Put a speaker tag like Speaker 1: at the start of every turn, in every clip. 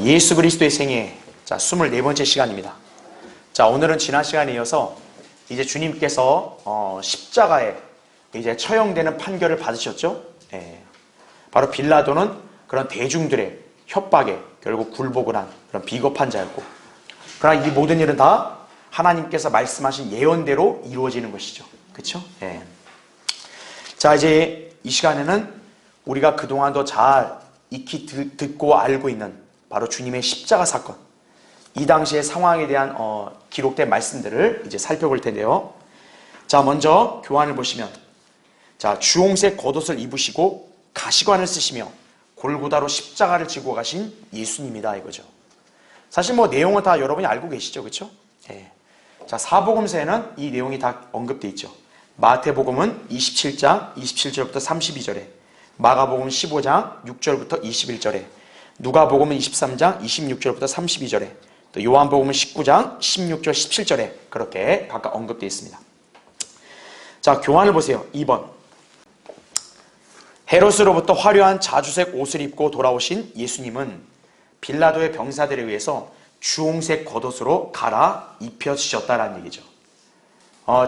Speaker 1: 예수 그리스도의 생애, 자, 24번째 시간입니다. 자, 오늘은 지난 시간에 이어서 이제 주님께서 십자가에 이제 처형되는 판결을 받으셨죠. 바로 빌라도는 그런 대중들의 협박에 결국 굴복을 한 그런 비겁한 자였고, 그러나 이 모든 일은 다 하나님께서 말씀하신 예언대로 이루어지는 것이죠. 그렇죠? 자, 이제 이 시간에는 우리가 그동안도 잘 익히 듣고 알고 있는 바로 주님의 십자가 사건, 이 당시의 상황에 대한 기록된 말씀들을 이제 살펴볼 텐데요. 자, 먼저 교환을 보시면, 자, 주홍색 겉옷을 입으시고 가시관을 쓰시며 골고다로 십자가를 지고 가신 예수님이다 이거죠. 사실 뭐 내용은 다 여러분이 알고 계시죠, 그렇죠? 자, 사복음서에는 이 내용이 다 언급되어 있죠. 마태복음은 27장 27절부터 32절에, 마가복음 15장 6절부터 21절에, 누가복음은 23장 26절부터 32절에, 또 요한복음은 19장 16절 17절에 그렇게 각각 언급되어 있습니다. 자, 교환을 보세요. 2번. 헤롯으로부터 화려한 자주색 옷을 입고 돌아오신 예수님은 빌라도의 병사들에 의해서 주홍색 겉옷으로 갈아 입혀주셨다라는 얘기죠.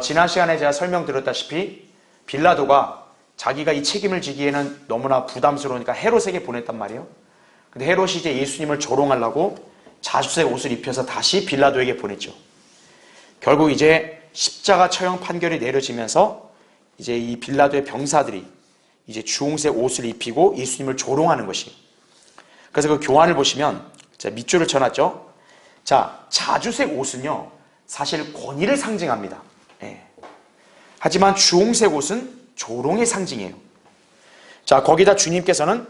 Speaker 1: 지난 시간에 제가 설명드렸다시피 빌라도가 자기가 이 책임을 지기에는 너무나 부담스러우니까 헤롯에게 보냈단 말이에요. 근데 헤롯이 이제 예수님을 조롱하려고 자주색 옷을 입혀서 다시 빌라도에게 보냈죠. 결국 이제 십자가 처형 판결이 내려지면서 이제 이 빌라도의 병사들이 이제 주홍색 옷을 입히고 예수님을 조롱하는 것이. 그래서 그 교환을 보시면, 제가 밑줄을 쳐놨죠. 자, 자주색 옷은요, 사실 권위를 상징합니다. 하지만 주홍색 옷은 조롱의 상징이에요. 자, 거기다 주님께서는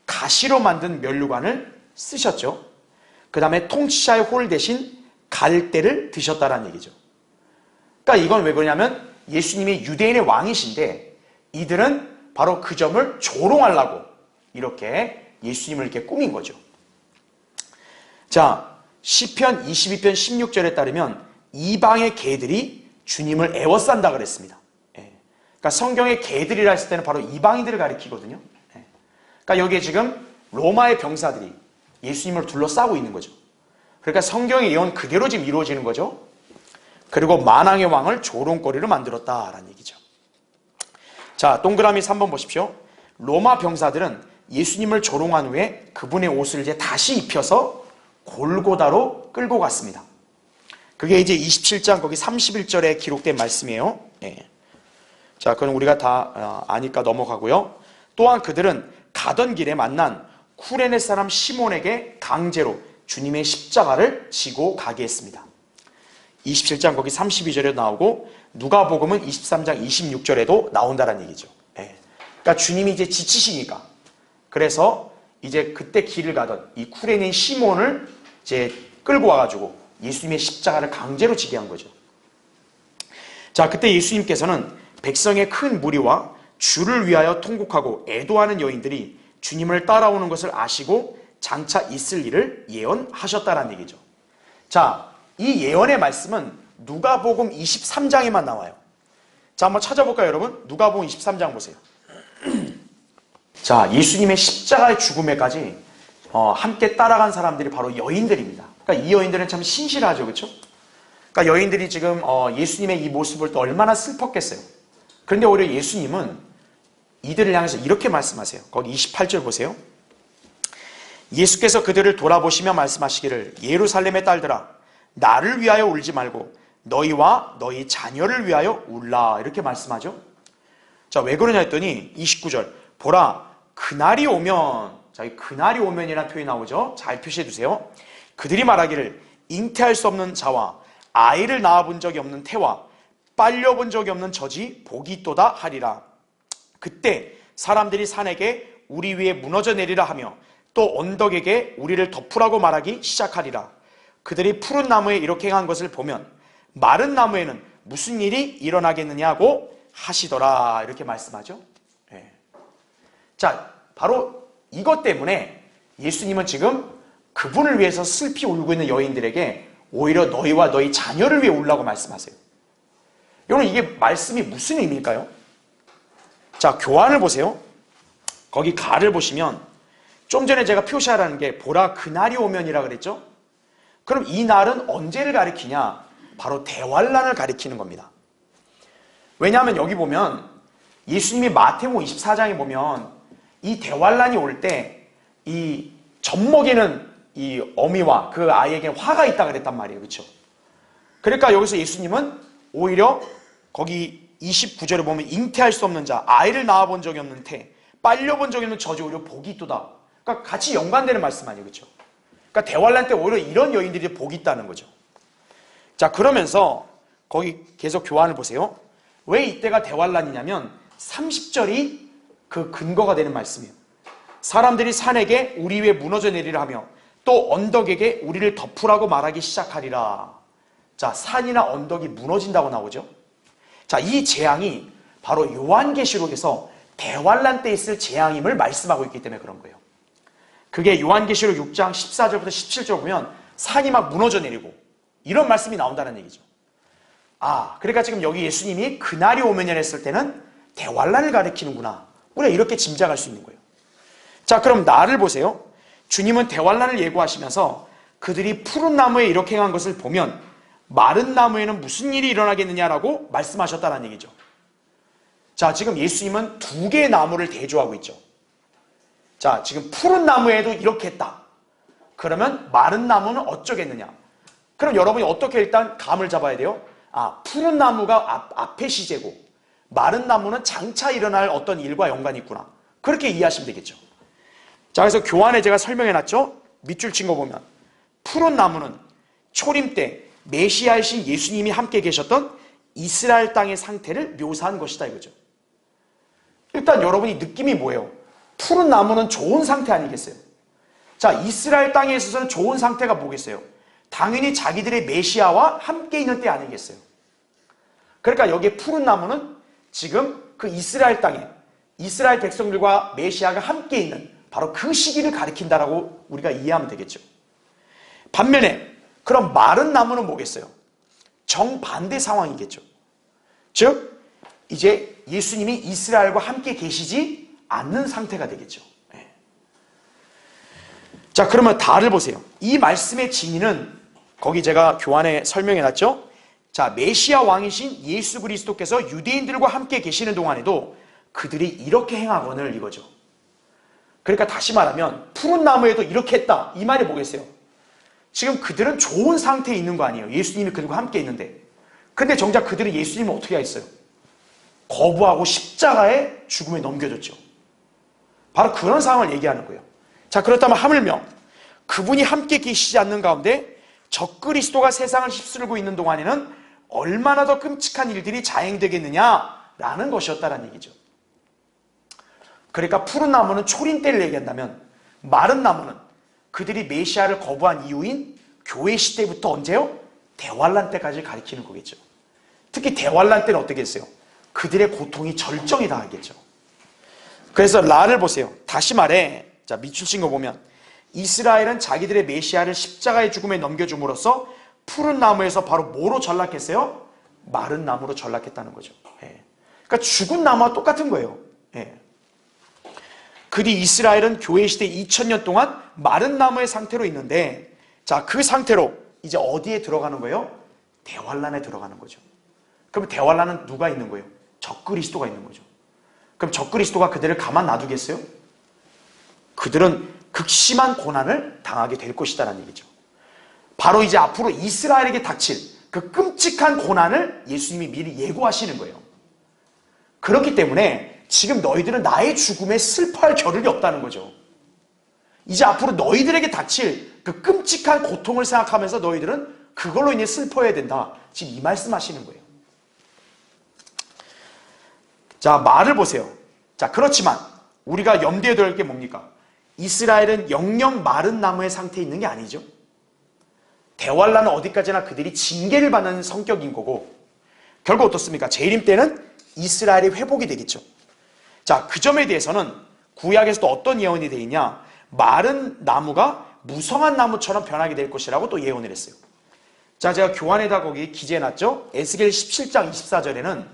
Speaker 1: 가시로 만든 면류관을 쓰셨죠. 그 다음에 통치자의 홀 대신 갈대를 드셨다는 얘기죠. 그러니까 이건 왜 그러냐면 예수님이 유대인의 왕이신데 이들은 바로 그 점을 조롱하려고 이렇게 예수님을 이렇게 꾸민 거죠. 자, 시편 22편 16절에 따르면 이방의 개들이 주님을 애워싼다 그랬습니다. 그러니까 성경의 개들이라 했을 때는 바로 이방인들을 가리키거든요. 그러니까 여기에 지금 로마의 병사들이 예수님을 둘러싸고 있는 거죠. 그러니까 성경의 예언 그대로 지금 이루어지는 거죠. 그리고 만왕의 왕을 조롱거리로 만들었다라는 얘기죠. 자, 동그라미 3번 보십시오. 로마 병사들은 예수님을 조롱한 후에 그분의 옷을 이제 다시 입혀서 골고다로 끌고 갔습니다. 그게 이제 27장 거기 31절에 기록된 말씀이에요. 자, 그건 우리가 다 아니까 넘어가고요. 또한 그들은 가던 길에 만난 쿠레네 사람 시몬에게 강제로 주님의 십자가를 지고 가게 했습니다. 27장 거기 32절에도 나오고 누가복음은 23장 26절에도 나온다는 얘기죠. 그러니까 주님이 이제 지치시니까, 그래서 이제 그때 길을 가던 이 쿠레네인 시몬을 이제 끌고 와가지고 예수님의 십자가를 강제로 지게 한 거죠. 자, 그때 예수님께서는 백성의 큰 무리와 주를 위하여 통곡하고 애도하는 여인들이 주님을 따라오는 것을 아시고 장차 있을 일을 예언하셨다는 얘기죠. 자, 이 예언의 말씀은 누가복음 23장에만 나와요. 자, 한번 찾아볼까요, 여러분? 누가복음 23장 보세요. 자, 예수님의 십자가의 죽음에까지 함께 따라간 사람들이 바로 여인들입니다. 그러니까 이 여인들은 참 신실하죠, 그렇죠? 그러니까 여인들이 지금 예수님의 이 모습을 볼 때 얼마나 슬펐겠어요. 그런데 오히려 예수님은 이들을 향해서 이렇게 말씀하세요. 거기 28절 보세요. 예수께서 그들을 돌아보시며 말씀하시기를, 예루살렘의 딸들아, 나를 위하여 울지 말고 너희와 너희 자녀를 위하여 울라, 이렇게 말씀하죠. 자, 왜 그러냐 했더니 29절, 보라 그날이 오면, 자, 이 그날이 오면이라는 표현이 나오죠. 잘 표시해 두세요. 그들이 말하기를, 잉태할 수 없는 자와 아이를 낳아본 적이 없는 태와 빨려본 적이 없는 저지 복이 있도다 하리라. 그때 사람들이 산에게 우리 위에 무너져 내리라 하며 또 언덕에게 우리를 덮으라고 말하기 시작하리라. 그들이 푸른 나무에 이렇게 행한 것을 보면 마른 나무에는 무슨 일이 일어나겠느냐고 하시더라, 이렇게 말씀하죠. 자, 바로 이것 때문에 예수님은 지금 그분을 위해서 슬피 울고 있는 여인들에게 오히려 너희와 너희 자녀를 위해 울라고 말씀하세요. 여러분, 이게 말씀이 무슨 의미일까요? 자, 교환을 보세요. 거기 가를 보시면 좀 전에 제가 표시하라는 게 보라 그날이 오면이라 그랬죠? 그럼 이 날은 언제를 가리키냐? 바로 대환란을 가리키는 겁니다. 왜냐하면 여기 보면 예수님이 마태복음 24장에 보면 이 대환란이 올 때 이 젖먹이는 이 어미와 그 아이에게 화가 있다 그랬단 말이에요. 그렇죠? 그러니까 여기서 예수님은 오히려 거기 29절에 보면 잉태할 수 없는 자, 아이를 낳아본 적이 없는 태, 빨려본 적이 없는 저지 오히려 복이 있도다. 그러니까 같이 연관되는 말씀 아니에요. 그렇죠? 그러니까 대환란 때 오히려 이런 여인들이 복이 있다는 거죠. 자, 그러면서 거기 계속 교환을 보세요. 왜 이때가 대환란이냐면 30절이 그 근거가 되는 말씀이에요. 사람들이 산에게 우리 위에 무너져 내리라 하며 또 언덕에게 우리를 덮으라고 말하기 시작하리라. 자, 산이나 언덕이 무너진다고 나오죠. 자, 이 재앙이 바로 요한계시록에서 대환란 때 있을 재앙임을 말씀하고 있기 때문에 그런 거예요. 그게 요한계시록 6장 14절부터 17절 보면 산이 막 무너져 내리고 이런 말씀이 나온다는 얘기죠. 아, 그러니까 지금 여기 예수님이 그날이 오면이라 했을 때는 대환란을 가리키는구나. 우리가 이렇게 짐작할 수 있는 거예요. 자, 그럼 나를 보세요. 주님은 대환란을 예고하시면서 그들이 푸른 나무에 이렇게 행한 것을 보면 마른 나무에는 무슨 일이 일어나겠느냐라고 말씀하셨다는 얘기죠. 자, 지금 예수님은 두 개의 나무를 대조하고 있죠. 자, 지금 푸른 나무에도 이렇게 했다. 그러면 마른 나무는 어쩌겠느냐? 그럼 여러분이 어떻게 일단 감을 잡아야 돼요? 아, 푸른 나무가 앞에 시제고 마른 나무는 장차 일어날 어떤 일과 연관이 있구나. 그렇게 이해하시면 되겠죠. 자, 그래서 교환에 제가 설명해놨죠. 밑줄 친 거 보면 푸른 나무는 초림 때 메시아이신 예수님이 함께 계셨던 이스라엘 땅의 상태를 묘사한 것이다 이거죠. 일단 여러분이 느낌이 뭐예요? 푸른 나무는 좋은 상태 아니겠어요? 자, 이스라엘 땅에 있어서는 좋은 상태가 뭐겠어요? 당연히 자기들의 메시아와 함께 있는 때 아니겠어요? 그러니까 여기에 푸른 나무는 지금 그 이스라엘 땅에 이스라엘 백성들과 메시아가 함께 있는 바로 그 시기를 가리킨다라고 우리가 이해하면 되겠죠. 반면에 그럼 마른 나무는 뭐겠어요? 정반대 상황이겠죠. 즉 이제 예수님이 이스라엘과 함께 계시지 않는 상태가 되겠죠. 네. 자, 그러면 다를 보세요. 이 말씀의 진위는 거기 제가 교환에 설명해놨죠. 자, 메시아 왕이신 예수 그리스도께서 유대인들과 함께 계시는 동안에도 그들이 이렇게 행하거늘 이거죠. 그러니까 다시 말하면 푸른 나무에도 이렇게 했다. 이 말이 뭐겠어요? 지금 그들은 좋은 상태에 있는 거 아니에요. 예수님이 그들과 함께 있는데. 근데 정작 그들은 예수님을 어떻게 했어요? 거부하고 십자가의 죽음에 넘겨줬죠. 바로 그런 상황을 얘기하는 거예요. 자, 그렇다면 하물며 그분이 함께 계시지 않는 가운데 적그리스도가 세상을 휩쓸고 있는 동안에는 얼마나 더 끔찍한 일들이 자행되겠느냐라는 것이었다는 얘기죠. 그러니까 푸른 나무는 초림 때를 얘기한다면 마른 나무는 그들이 메시아를 거부한 이유인 교회 시대부터 언제요? 대환란 때까지 가리키는 거겠죠. 특히 대환란 때는 어떻게 했어요? 그들의 고통이 절정에 달하겠죠. 그래서 라를 보세요. 다시 말해, 자, 밑줄 친 거 보면 이스라엘은 자기들의 메시아를 십자가의 죽음에 넘겨줌으로써 푸른 나무에서 바로 뭐로 전락했어요? 마른 나무로 전락했다는 거죠. 예. 그러니까 죽은 나무와 똑같은 거예요. 예. 그뒤 이스라엘은 교회 시대 2000년 동안 마른 나무의 상태로 있는데, 자, 그 상태로 이제 어디에 들어가는 거예요? 대환란에 들어가는 거죠. 그럼 대환란은 누가 있는 거예요? 적그리스도가 있는 거죠. 그럼 적그리스도가 그들을 가만 놔두겠어요? 그들은 극심한 고난을 당하게 될 것이다라는 얘기죠. 바로 이제 앞으로 이스라엘에게 닥칠 그 끔찍한 고난을 예수님이 미리 예고하시는 거예요. 그렇기 때문에 지금 너희들은 나의 죽음에 슬퍼할 겨를이 없다는 거죠. 이제 앞으로 너희들에게 닥칠 그 끔찍한 고통을 생각하면서 너희들은 그걸로 인해 슬퍼해야 된다. 지금 이 말씀하시는 거예요. 자, 말을 보세요. 자, 그렇지만 우리가 염두에 둬야 할 게 뭡니까? 이스라엘은 영영 마른 나무의 상태에 있는 게 아니죠. 대환란은 어디까지나 그들이 징계를 받는 성격인 거고, 결국 어떻습니까? 재림 때는 이스라엘이 회복이 되겠죠. 자, 그 점에 대해서는 구약에서도 어떤 예언이 되어 있냐? 마른 나무가 무성한 나무처럼 변하게 될 것이라고 또 예언을 했어요. 자, 제가 교환에다 거기 기재해놨죠? 에스겔 17장 24절에는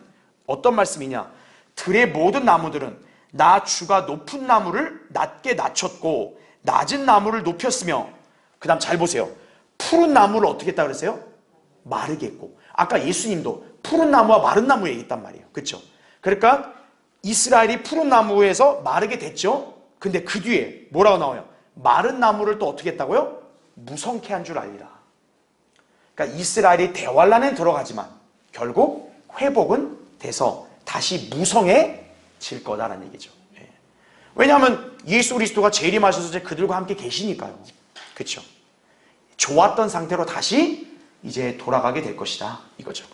Speaker 1: 어떤 말씀이냐? 들의 모든 나무들은 나 주가 높은 나무를 낮게 낮췄고 낮은 나무를 높였으며, 그 다음 잘 보세요. 푸른 나무를 어떻게 했다 그랬어요? 마르게 했고. 아까 예수님도 푸른 나무와 마른 나무 얘기했단 말이에요. 그렇죠? 그러니까 이스라엘이 푸른 나무에서 마르게 됐죠. 근데 그 뒤에 뭐라고 나와요? 마른 나무를 또 어떻게 했다고요? 무성케 한 줄 알리라. 그러니까 이스라엘이 대환란에 들어가지만 결국 회복은 돼서 다시 무성해질 거다라는 얘기죠. 예. 왜냐하면 예수 그리스도가 재림하셔서 이제 그들과 함께 계시니까요. 그렇죠? 좋았던 상태로 다시 이제 돌아가게 될 것이다 이거죠.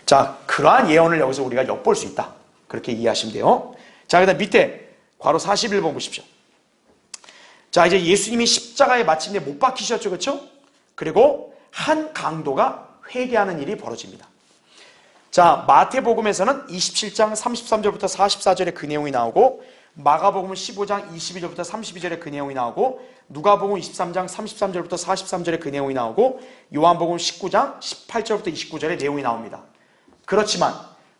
Speaker 1: 자, 그러한 예언을 여기서 우리가 엿볼 수 있다. 그렇게 이해하시면 돼요. 자, 그다음 밑에 괄호 41번 보십시오. 자, 이제 예수님이 십자가에 마침내 못 박히셨죠. 그렇죠? 그리고 한 강도가 회개하는 일이 벌어집니다. 자, 마태복음에서는 27장 33절부터 44절에 그 내용이 나오고, 마가복음은 15장 22절부터 32절에 그 내용이 나오고, 누가복음 23장 33절부터 43절에 그 내용이 나오고, 요한복음 19장 18절부터 29절에 내용이 나옵니다. 그렇지만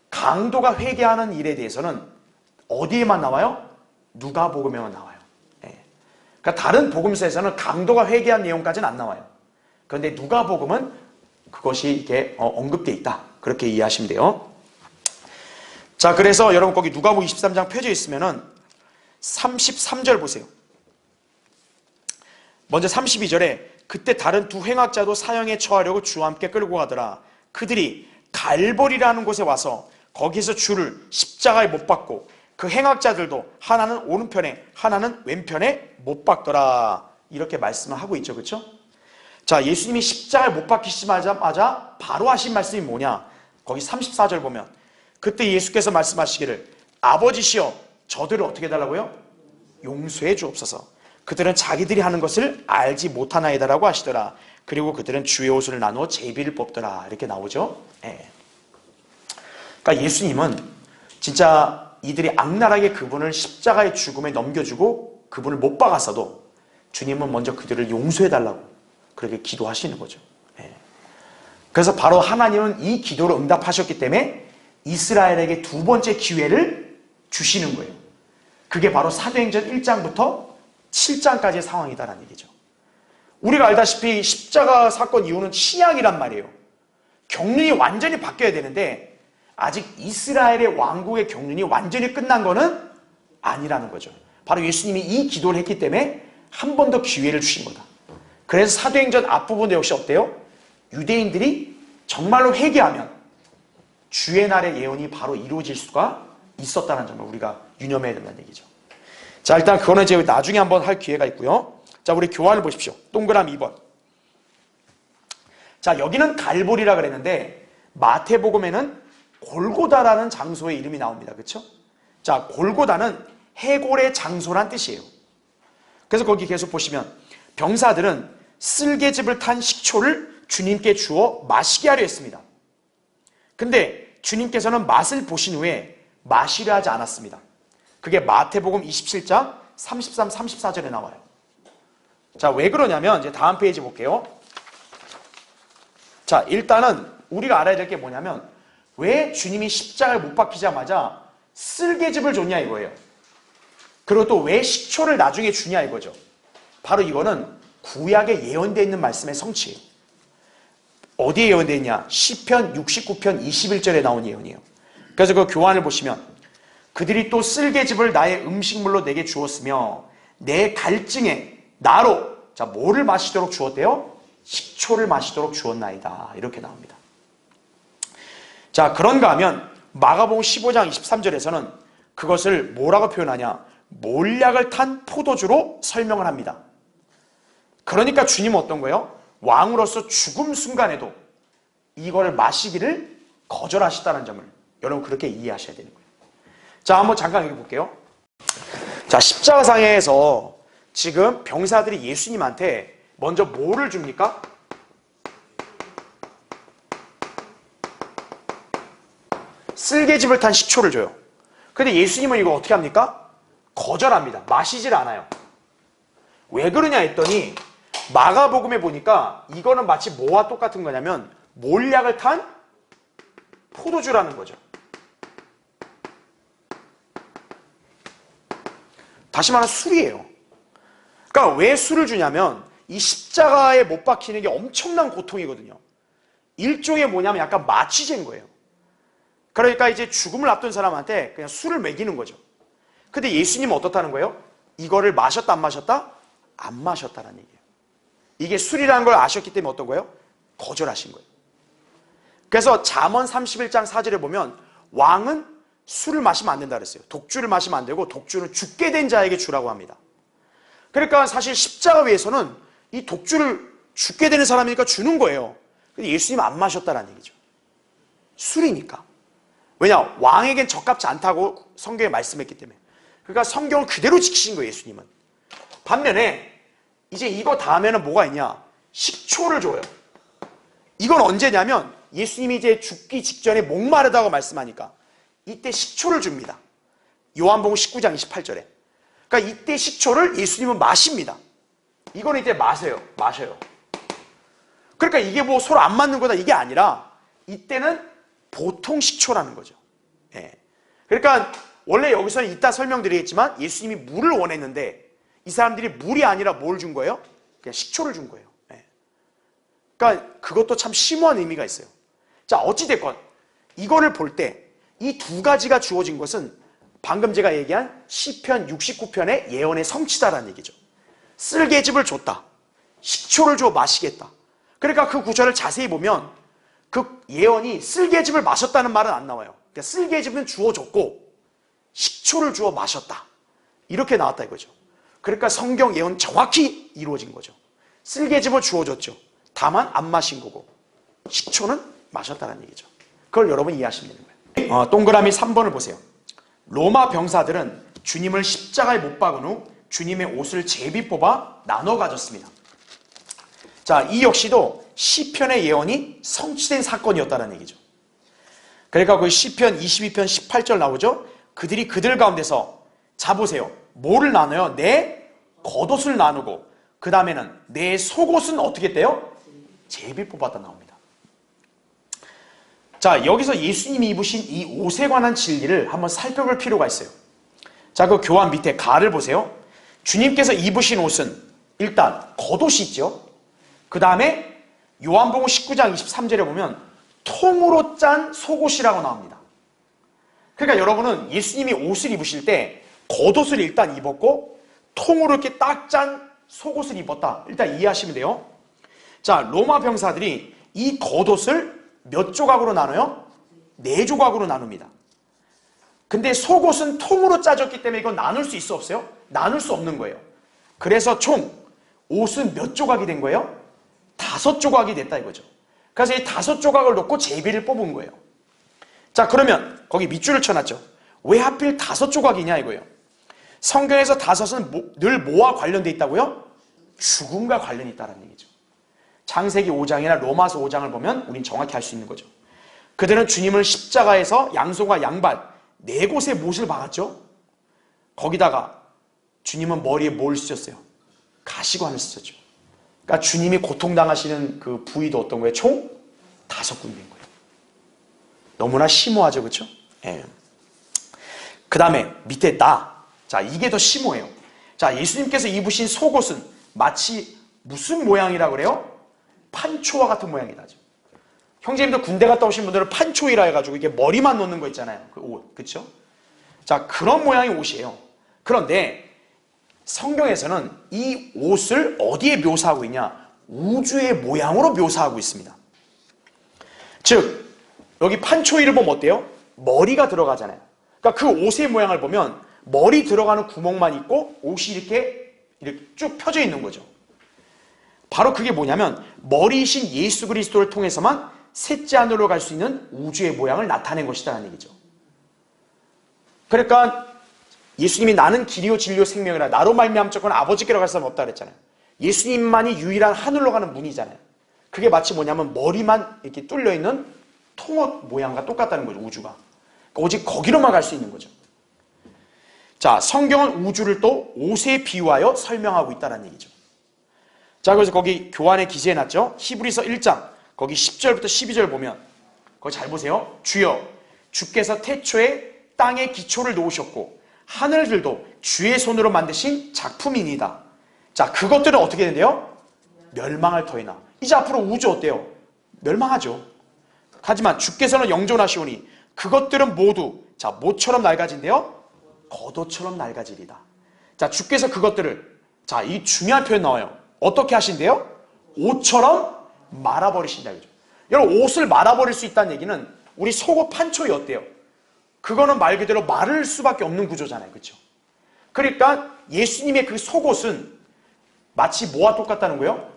Speaker 1: 강도가 회개하는 일에 대해서는 어디에만 나와요? 누가복음에만 나와요. 예. 그러니까 다른 복음서에서는 강도가 회개한 내용까지는 안 나와요. 그런데 누가복음은 그것이 이게 언급되어 있다. 그렇게 이해하시면 돼요. 자, 그래서 여러분 거기 누가복음 23장 펴져 있으면은 33절 보세요. 먼저 32절에 그때 다른 두 행악자도 사형에 처하려고 주와 함께 끌고 가더라. 그들이 갈보리라는 곳에 와서 거기서 주를 십자가에 못 박고 그 행악자들도 하나는 오른편에 하나는 왼편에 못 박더라. 이렇게 말씀을 하고 있죠. 그렇죠? 자, 예수님이 십자가에 못 박히시자마자 바로 하신 말씀이 뭐냐? 거기 34절 보면 그때 예수께서 말씀하시기를 아버지시여 저들을 어떻게 해달라고요? 용서해 주옵소서. 그들은 자기들이 하는 것을 알지 못하나이다라고 하시더라. 그리고 그들은 주의 옷을 나누어 제비를 뽑더라. 이렇게 나오죠. 예. 그러니까 예수님은 진짜 이들이 악랄하게 그분을 십자가의 죽음에 넘겨주고 그분을 못 박았어도 주님은 먼저 그들을 용서해달라고 그렇게 기도하시는 거죠. 예. 그래서 바로 하나님은 이 기도를 응답하셨기 때문에 이스라엘에게 두 번째 기회를 주시는 거예요. 그게 바로 사도행전 1장부터 7장까지의 상황이다라는 얘기죠. 우리가 알다시피 십자가 사건 이후는 신약이란 말이에요. 경륜이 완전히 바뀌어야 되는데 아직 이스라엘의 왕국의 경륜이 완전히 끝난 거는 아니라는 거죠. 바로 예수님이 이 기도를 했기 때문에 한 번 더 기회를 주신 거다. 그래서 사도행전 앞부분도 역시 어때요? 유대인들이 정말로 회개하면 주의 날의 예언이 바로 이루어질 수가 있었다는 점을 우리가 유념해야 된다는 얘기죠. 자, 일단 그거는 이제 나중에 한번 할 기회가 있고요. 자, 우리 교환을 보십시오. 동그라미 2번. 자, 여기는 갈보리라 그랬는데 마태복음에는 골고다라는 장소의 이름이 나옵니다. 그렇죠? 자, 골고다는 해골의 장소란 뜻이에요. 그래서 거기 계속 보시면 병사들은 쓸개즙을 탄 식초를 주님께 주어 마시게 하려 했습니다. 근데 주님께서는 맛을 보신 후에 마시려 하지 않았습니다. 그게 마태복음 27장 33, 34절에 나와요. 자, 왜 그러냐면 이제 다음 페이지 볼게요. 자, 일단은 우리가 알아야 될 게 뭐냐면 왜 주님이 십자가에 못 박히자마자 쓸개즙을 줬냐 이거예요. 그리고 또 왜 식초를 나중에 주냐 이거죠. 바로 이거는 구약에 예언되어 있는 말씀의 성취예요. 어디에 예언되어 있냐? 시편 69편 21절에 나온 예언이에요. 그래서 그 교환을 보시면 그들이 또 쓸개즙을 나의 음식물로 내게 주었으며 내 갈증에 나로 자 뭐를 마시도록 주었대요? 식초를 마시도록 주었나이다. 이렇게 나옵니다. 자, 그런가 하면 마가복음 15장 23절에서는 그것을 뭐라고 표현하냐? 몰약을 탄 포도주로 설명을 합니다. 그러니까 주님은 어떤 거예요? 왕으로서 죽음 순간에도 이걸 마시기를 거절하시다는 점을 여러분 그렇게 이해하셔야 되는 거예요. 자, 한번 잠깐 여기 볼게요. 자, 십자가상에서 지금 병사들이 예수님한테 먼저 뭐를 줍니까? 쓸개즙을 탄 식초를 줘요. 근데 예수님은 이거 어떻게 합니까? 거절합니다. 마시질 않아요. 왜 그러냐 했더니 마가복음에 보니까 이거는 마치 뭐와 똑같은 거냐면 몰약을 탄 포도주라는 거죠. 다시 말하면 술이에요. 그러니까 왜 술을 주냐면 이 십자가에 못 박히는 게 엄청난 고통이거든요. 일종의 뭐냐면 약간 마취제인 거예요. 그러니까 이제 죽음을 앞둔 사람한테 그냥 술을 먹이는 거죠. 근데 예수님은 어떻다는 거예요? 이거를 마셨다 안 마셨다? 안 마셨다는 얘기예요. 이게 술이라는 걸 아셨기 때문에 어떤 거예요? 거절하신 거예요. 그래서 잠언 31장 4절에 보면 왕은 술을 마시면 안 된다 그랬어요. 독주를 마시면 안 되고 독주는 죽게 된 자에게 주라고 합니다. 그러니까 사실 십자가 위에서는 이 독주를 죽게 되는 사람이니까 주는 거예요. 근데 예수님은 안 마셨다는 얘기죠. 술이니까. 왜냐? 왕에겐 적합지 않다고 성경에 말씀했기 때문에. 그러니까 성경을 그대로 지키신 거예요, 예수님은. 반면에 이제 이거 다음에는 뭐가 있냐? 식초를 줘요. 이건 언제냐면 예수님이 이제 죽기 직전에 목마르다고 말씀하니까 이때 식초를 줍니다. 요한복음 19장 28절에. 그러니까 이때 식초를 예수님은 마십니다. 이건 이제 마셔요. 그러니까 이게 뭐 서로 안 맞는 거다 이게 아니라 이때는 보통 식초라는 거죠. 예. 그러니까 원래 여기서는 이따 설명드리겠지만 예수님이 물을 원했는데 이 사람들이 물이 아니라 뭘 준 거예요? 그냥 식초를 준 거예요. 예. 그러니까 그것도 참 심오한 의미가 있어요. 자, 어찌됐건 이거를 볼 때 이 두 가지가 주어진 것은 방금 제가 얘기한 시편 69편의 예언의 성취다라는 얘기죠. 쓸개즙을 줬다. 식초를 줘 마시겠다. 그러니까 그 구절을 자세히 보면 그 예언이 쓸개즙을 마셨다는 말은 안 나와요. 그러니까 쓸개즙은 주어줬고 식초를 주어 마셨다. 이렇게 나왔다 이거죠. 그러니까 성경 예언 정확히 이루어진 거죠. 쓸개즙을 주어줬죠. 다만 안 마신 거고 식초는 마셨다는 얘기죠. 그걸 여러분 이해하시면 되는 거예요. 동그라미 3번을 보세요. 로마 병사들은 주님을 십자가에 못 박은 후 주님의 옷을 제비 뽑아 나눠 가졌습니다. 자, 이 역시도 시편의 예언이 성취된 사건이었다는 얘기죠. 그러니까 그 시편 22편 18절 나오죠. 그들이 그들 가운데서 자 보세요. 뭐를 나눠요? 내 겉옷을 나누고 그 다음에는 내 속옷은 어떻게 했대요? 제비 뽑았다 나옵니다. 자, 여기서 예수님이 입으신 이 옷에 관한 진리를 한번 살펴볼 필요가 있어요. 자, 그 교환 밑에 가를 보세요. 주님께서 입으신 옷은 일단 겉옷이 있죠. 그 다음에 요한복음 19장 23절에 보면 통으로 짠 속옷이라고 나옵니다. 그러니까 여러분은 예수님이 옷을 입으실 때 겉옷을 일단 입었고 통으로 이렇게 딱 짠 속옷을 입었다. 일단 이해하시면 돼요. 자, 로마 병사들이 이 겉옷을 몇 조각으로 나눠요? 4조각으로 나눕니다. 근데 속옷은 통으로 짜졌기 때문에 이건 나눌 수 있어 없어요? 나눌 수 없는 거예요. 그래서 총 옷은 몇 조각이 된 거예요? 5조각이 됐다 이거죠. 그래서 이 5조각을 놓고 제비를 뽑은 거예요. 자, 그러면 거기 밑줄을 쳐놨죠. 왜 하필 5조각이냐 이거예요. 성경에서 5은 늘 뭐와 관련돼 있다고요? 죽음과 관련이 있다는 얘기죠. 창세기 5장이나 로마서 5장을 보면 우린 정확히 알 수 있는 거죠. 그들은 주님을 십자가에서 양손과 양발 4곳에 못을 박았죠. 거기다가 주님은 머리에 뭘 쓰셨어요? 가시관을 쓰셨죠. 그러니까 주님이 고통당하시는 그 부위도 어떤 거예요? 총 5군데인 거예요. 너무나 심오하죠, 그렇죠? 예. 그 다음에 밑에 자, 이게 더 심오해요. 자, 예수님께서 입으신 속옷은 마치 무슨 모양이라 그래요? 판초와 같은 모양이다. 형제님들 군대 갔다 오신 분들은 판초이라 해가지고 이게 머리만 놓는 거 있잖아요. 그 옷, 그렇죠? 자, 그런 모양의 옷이에요. 그런데 성경에서는 이 옷을 어디에 묘사하고 있냐? 우주의 모양으로 묘사하고 있습니다. 즉, 여기 판초이를 보면 어때요? 머리가 들어가잖아요. 그러니까 그 옷의 모양을 보면 머리 들어가는 구멍만 있고 옷이 이렇게 쭉 펴져 있는 거죠. 바로 그게 뭐냐면 머리이신 예수 그리스도를 통해서만 셋째 하늘로 갈 수 있는 우주의 모양을 나타낸 것이다라는 얘기죠. 그러니까 예수님이 나는 길이요 진리요 생명이라 나로 말미암 자고는 아버지께로 갈 사람 없다 그랬잖아요. 예수님만이 유일한 하늘로 가는 문이잖아요. 그게 마치 뭐냐면 머리만 이렇게 뚫려 있는 통옷 모양과 똑같다는 거죠. 우주가. 오직 거기로만 갈 수 있는 거죠. 자, 성경은 우주를 또 옷에 비유하여 설명하고 있다는 얘기죠. 자, 그래서 거기 교환에 기재해놨죠. 히브리서 1장 거기 10절부터 12절 보면 거기 잘 보세요. 주여 주께서 태초에 땅에 기초를 놓으셨고 하늘들도 주의 손으로 만드신 작품이니이다. 자, 그것들은 어떻게 된대요? 멸망할 터이나. 이제 앞으로 우주 어때요? 멸망하죠. 하지만 주께서는 영존하시오니 그것들은 모두 자, 모처럼 낡아진대요? 겉옷처럼 낡아지리다. 자, 주께서 그것들을 자, 이 중요한 표현 나와요. 어떻게 하신대요? 옷처럼 말아버리신다. 그죠? 여러분, 옷을 말아버릴 수 있다는 얘기는 우리 속옷 판초이 어때요? 그거는 말 그대로 마를 수밖에 없는 구조잖아요. 그렇죠? 그러니까 예수님의 그 속옷은 마치 뭐와 똑같다는 거예요?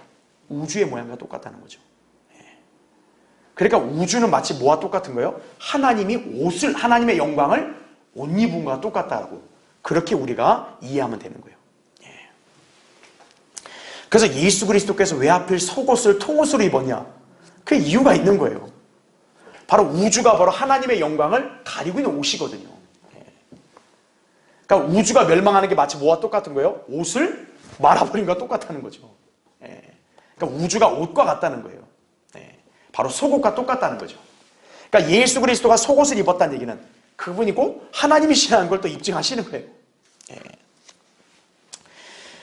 Speaker 1: 우주의 모양과 똑같다는 거죠. 그러니까 우주는 마치 뭐와 똑같은 거예요? 하나님이 옷을, 하나님의 영광을 옷 입은 것과 똑같다고. 그렇게 우리가 이해하면 되는 거예요. 그래서 예수 그리스도께서 왜 하필 속옷을 통옷으로 입었냐? 그 이유가 있는 거예요. 바로 우주가 바로 하나님의 영광을 가리고 있는 옷이거든요. 그러니까 우주가 멸망하는 게 마치 뭐와 똑같은 거예요? 옷을 말아버린 것과 똑같다는 거죠. 그러니까 우주가 옷과 같다는 거예요. 바로 속옷과 똑같다는 거죠. 그러니까 예수 그리스도가 속옷을 입었다는 얘기는 그분이 곧 하나님이시라는 걸 또 입증하시는 거예요.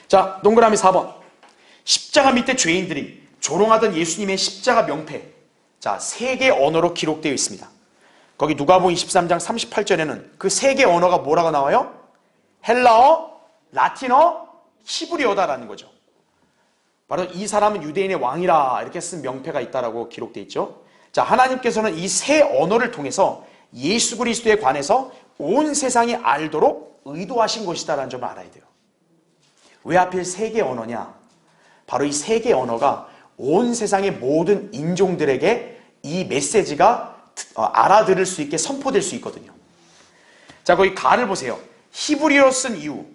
Speaker 1: 자, 동그라미 4번. 십자가 밑에 죄인들이 조롱하던 예수님의 십자가 명패. 자, 세 개 언어로 기록되어 있습니다. 거기 누가복음 23장 38절에는 그 세 개 언어가 뭐라고 나와요? 헬라어, 라틴어, 히브리어다라는 거죠. 바로 이 사람은 유대인의 왕이라 이렇게 쓴 명패가 있다라고 기록되어 있죠. 자, 하나님께서는 이 세 언어를 통해서 예수 그리스도에 관해서 온 세상이 알도록 의도하신 것이다라는 점을 알아야 돼요. 왜 하필 세 개 언어냐? 바로 이 세 개 언어가 온 세상의 모든 인종들에게 이 메시지가 알아들을 수 있게 선포될 수 있거든요. 자, 거기 가를 보세요. 히브리어 쓴 이유.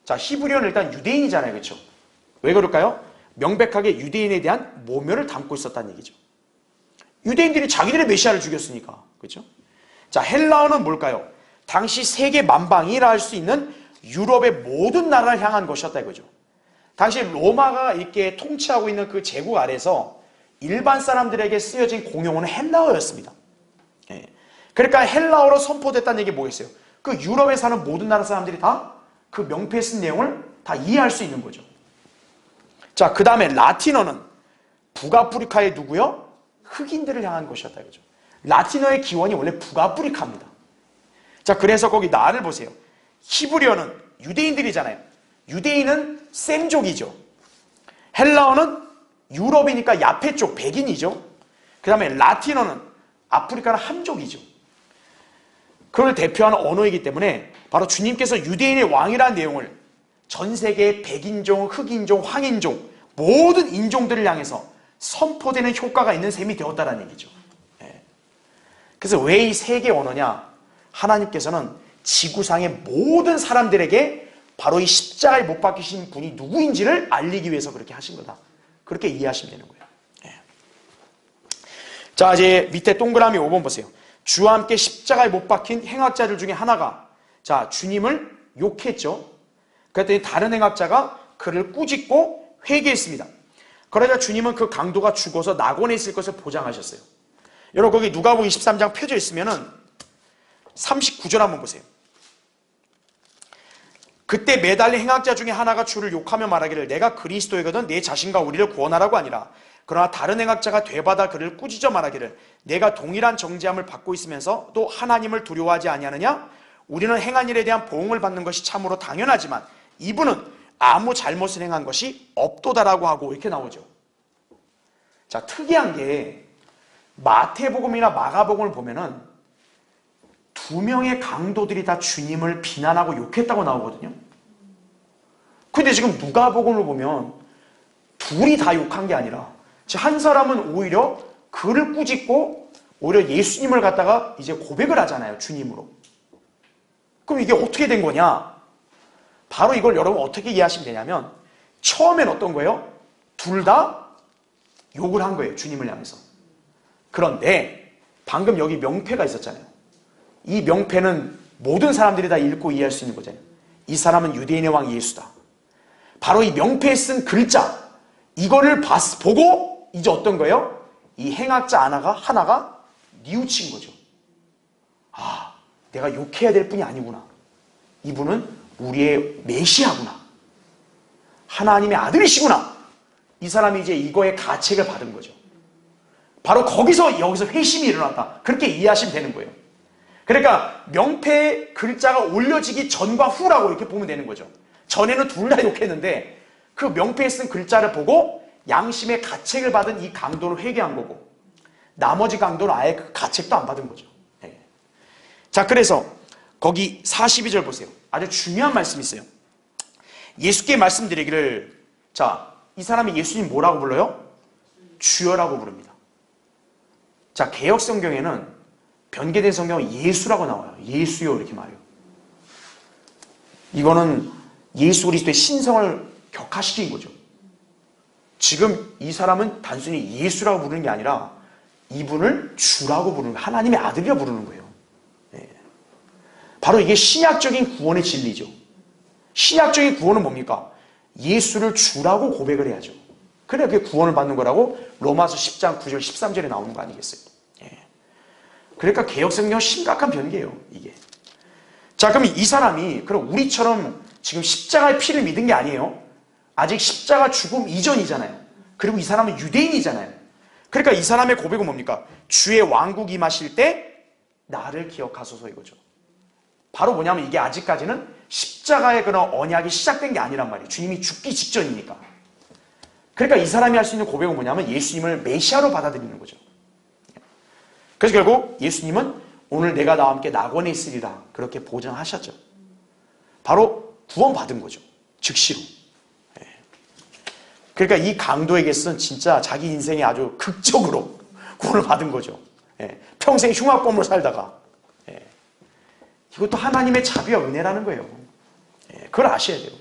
Speaker 1: 자, 히브리어는 일단 유대인이잖아요. 그렇죠? 왜 그럴까요? 명백하게 유대인에 대한 모멸을 담고 있었다는 얘기죠. 유대인들이 자기들의 메시아를 죽였으니까. 그렇죠? 자, 헬라어는 뭘까요? 당시 세계 만방이라 할 수 있는 유럽의 모든 나라를 향한 것이었다 이거죠. 당시 로마가 이렇게 통치하고 있는 그 제국 아래서 일반 사람들에게 쓰여진 공용어는 헬라어였습니다. 그러니까 헬라어로 선포됐다는 얘기 뭐겠어요? 그 유럽에 사는 모든 나라 사람들이 다 그 명패에 쓴 내용을 다 이해할 수 있는 거죠. 자, 그 다음에 라틴어는 북아프리카의 누구요? 흑인들을 향한 것이었다 이거죠. 라틴어의 기원이 원래 북아프리카입니다. 자, 그래서 거기 나를 보세요. 히브리어는 유대인들이잖아요. 유대인은 셈족이죠. 헬라어는 유럽이니까 야페 쪽 백인이죠. 그 다음에 라틴어는 아프리카는 함족이죠. 그걸 대표하는 언어이기 때문에 바로 주님께서 유대인의 왕이라는 내용을 전 세계의 백인종, 흑인종, 황인종 모든 인종들을 향해서 선포되는 효과가 있는 셈이 되었다는 얘기죠. 그래서 왜 이 세 개 언어냐? 하나님께서는 지구상의 모든 사람들에게 바로 이 십자가에 못 박히신 분이 누구인지를 알리기 위해서 그렇게 하신 거다. 그렇게 이해하시면 되는 거예요. 자, 이제 밑에 동그라미 5번 보세요. 주와 함께 십자가에 못 박힌 행악자들 중에 하나가 자, 주님을 욕했죠. 그랬더니 다른 행악자가 그를 꾸짖고 회개했습니다. 그러자 주님은 그 강도가 죽어서 낙원에 있을 것을 보장하셨어요. 여러분, 거기 누가복음 23장 펴져 있으면은 39절 한번 보세요. 그때 매달린 행악자 중에 하나가 주를 욕하며 말하기를 내가 그리스도이거든 내 자신과 우리를 구원하라고 아니라 그러나 다른 행악자가 되받아 그를 꾸짖어 말하기를 내가 동일한 정죄함을 받고 있으면서 또 하나님을 두려워하지 아니하느냐? 우리는 행한 일에 대한 보응을 받는 것이 참으로 당연하지만 이분은 아무 잘못을 행한 것이 없도다라고 하고 이렇게 나오죠. 자, 특이한 게 마태복음이나 마가복음을 보면은 두 명의 강도들이 다 주님을 비난하고 욕했다고 나오거든요. 근데 지금 누가복음을 보면 둘이 다 욕한 게 아니라 한 사람은 오히려 그를 꾸짖고 오히려 예수님을 갖다가 이제 고백을 하잖아요. 주님으로. 그럼 이게 어떻게 된 거냐? 바로 이걸 여러분 어떻게 이해하시면 되냐면 처음엔 어떤 거예요? 둘 다 욕을 한 거예요. 주님을 향해서. 그런데 방금 여기 명패가 있었잖아요. 이 명패는 모든 사람들이 다 읽고 이해할 수 있는 거잖아요. 이 사람은 유대인의 왕 예수다. 바로 이 명패에 쓴 글자 이거를 보고 이제 어떤 거예요? 이 행악자 하나가 뉘우친 거죠. 아, 내가 욕해야 될 분이 아니구나. 이분은 우리의 메시아구나. 하나님의 아들이시구나. 이 사람이 이제 이거의 가책을 받은 거죠. 바로 여기서 회심이 일어났다. 그렇게 이해하시면 되는 거예요. 그러니까 명패에 글자가 올려지기 전과 후라고 이렇게 보면 되는 거죠. 전에는 둘 다 욕했는데 그 명패에 쓴 글자를 보고 양심의 가책을 받은 이 강도는 회개한 거고, 나머지 강도는 아예 그 가책도 안 받은 거죠. 네. 자, 그래서 거기 42절 보세요. 아주 중요한 말씀이 있어요. 예수께 말씀드리기를, 자, 이 사람이 예수님 뭐라고 불러요? 주여라고 부릅니다. 자, 개역 성경에는, 변개된 성경은 예수라고 나와요. 예수요 이렇게 말해요. 이거는 예수 그리스도의 신성을 격화시킨 거죠. 지금 이 사람은 단순히 예수라고 부르는 게 아니라 이분을 주라고 부르는 거예요. 하나님의 아들이라고 부르는 거예요. 네. 바로 이게 신약적인 구원의 진리죠. 신약적인 구원은 뭡니까? 예수를 주라고 고백을 해야죠. 그래야 그게 구원을 받는 거라고 로마서 10장 9절 13절에 나오는 거 아니겠어요? 예. 그러니까 개역성경은 심각한 변개예요, 이게. 자, 그럼 이 사람이 그럼 우리처럼 지금 십자가의 피를 믿은 게 아니에요. 아직 십자가 죽음 이전이잖아요. 그리고 이 사람은 유대인이잖아요. 그러니까 이 사람의 고백은 뭡니까? 주의 왕국 임하실 때 나를 기억하소서, 이거죠. 바로 뭐냐면 이게 아직까지는 십자가의 그런 언약이 시작된 게 아니란 말이에요. 주님이 죽기 직전이니까. 그러니까 이 사람이 할 수 있는 고백은 뭐냐면 예수님을 메시아로 받아들이는 거죠. 그래서 결국 예수님은 오늘 내가 나와 함께 낙원에 있으리라 그렇게 보장하셨죠. 바로 구원받은 거죠. 즉시로. 그러니까 이 강도에게서는 진짜 자기 인생에 아주 극적으로 구원을 받은 거죠. 평생 흉악범으로 살다가. 이것도 하나님의 자비와 은혜라는 거예요. 그걸 아셔야 돼요.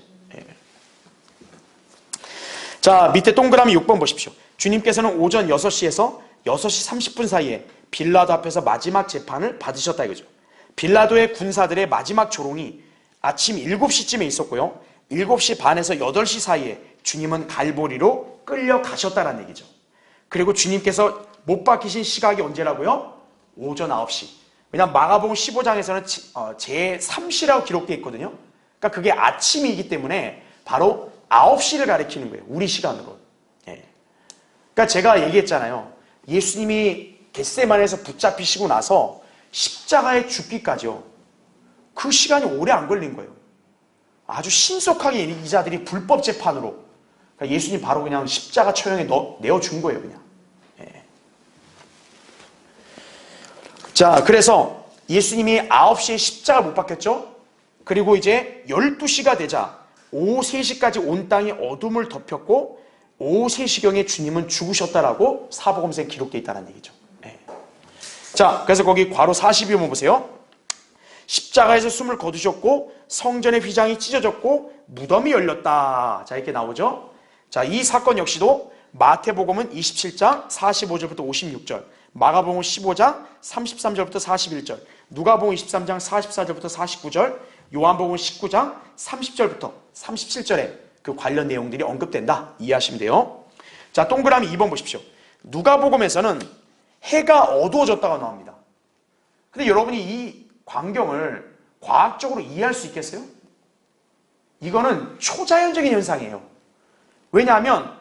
Speaker 1: 자, 밑에 동그라미 6번 보십시오. 주님께서는 오전 6시에서 6시 30분 사이에 빌라도 앞에서 마지막 재판을 받으셨다 이거죠. 빌라도의 군사들의 마지막 조롱이 아침 7시쯤에 있었고요. 7시 반에서 8시 사이에 주님은 갈보리로 끌려가셨다는 얘기죠. 그리고 주님께서 못 박히신 시각이 언제라고요? 오전 9시. 왜냐하면 마가복음 15장에서는 제3시라고 기록되어 있거든요. 그러니까 그게 아침이기 때문에 바로 9시를 가리키는 거예요. 우리 시간으로. 그러니까 제가 얘기했잖아요. 예수님이 겟세마네에서 붙잡히시고 나서 십자가에 죽기까지요. 그 시간이 오래 안 걸린 거예요. 아주 신속하게 이 자들이 불법 재판으로. 그러니까 예수님 바로 그냥 십자가 처형에 내어준 거예요, 그냥. 자, 그래서 예수님이 9시에 십자가 못 박혔죠? 그리고 이제 12시가 되자 오후 3시까지 온 땅이 어둠을 덮였고 오후 3시경에 주님은 죽으셨다라고 사복음서에 기록되어 있다는 얘기죠. 자, 그래서 거기 괄호 42번 보세요. 십자가에서 숨을 거두셨고 성전의 휘장이 찢어졌고 무덤이 열렸다. 자, 이렇게 나오죠. 자, 이 사건 역시도 마태복음은 27장 45절부터 56절, 마가복음 15장 33절부터 41절, 누가복음 23장 44절부터 49절, 요한복음 19장 30절부터 37절에 그 관련 내용들이 언급된다. 이해하시면 돼요. 자, 동그라미 2번 보십시오. 누가복음에서는 해가 어두워졌다가 나옵니다. 근데 여러분이 이 광경을 과학적으로 이해할 수 있겠어요? 이거는 초자연적인 현상이에요. 왜냐하면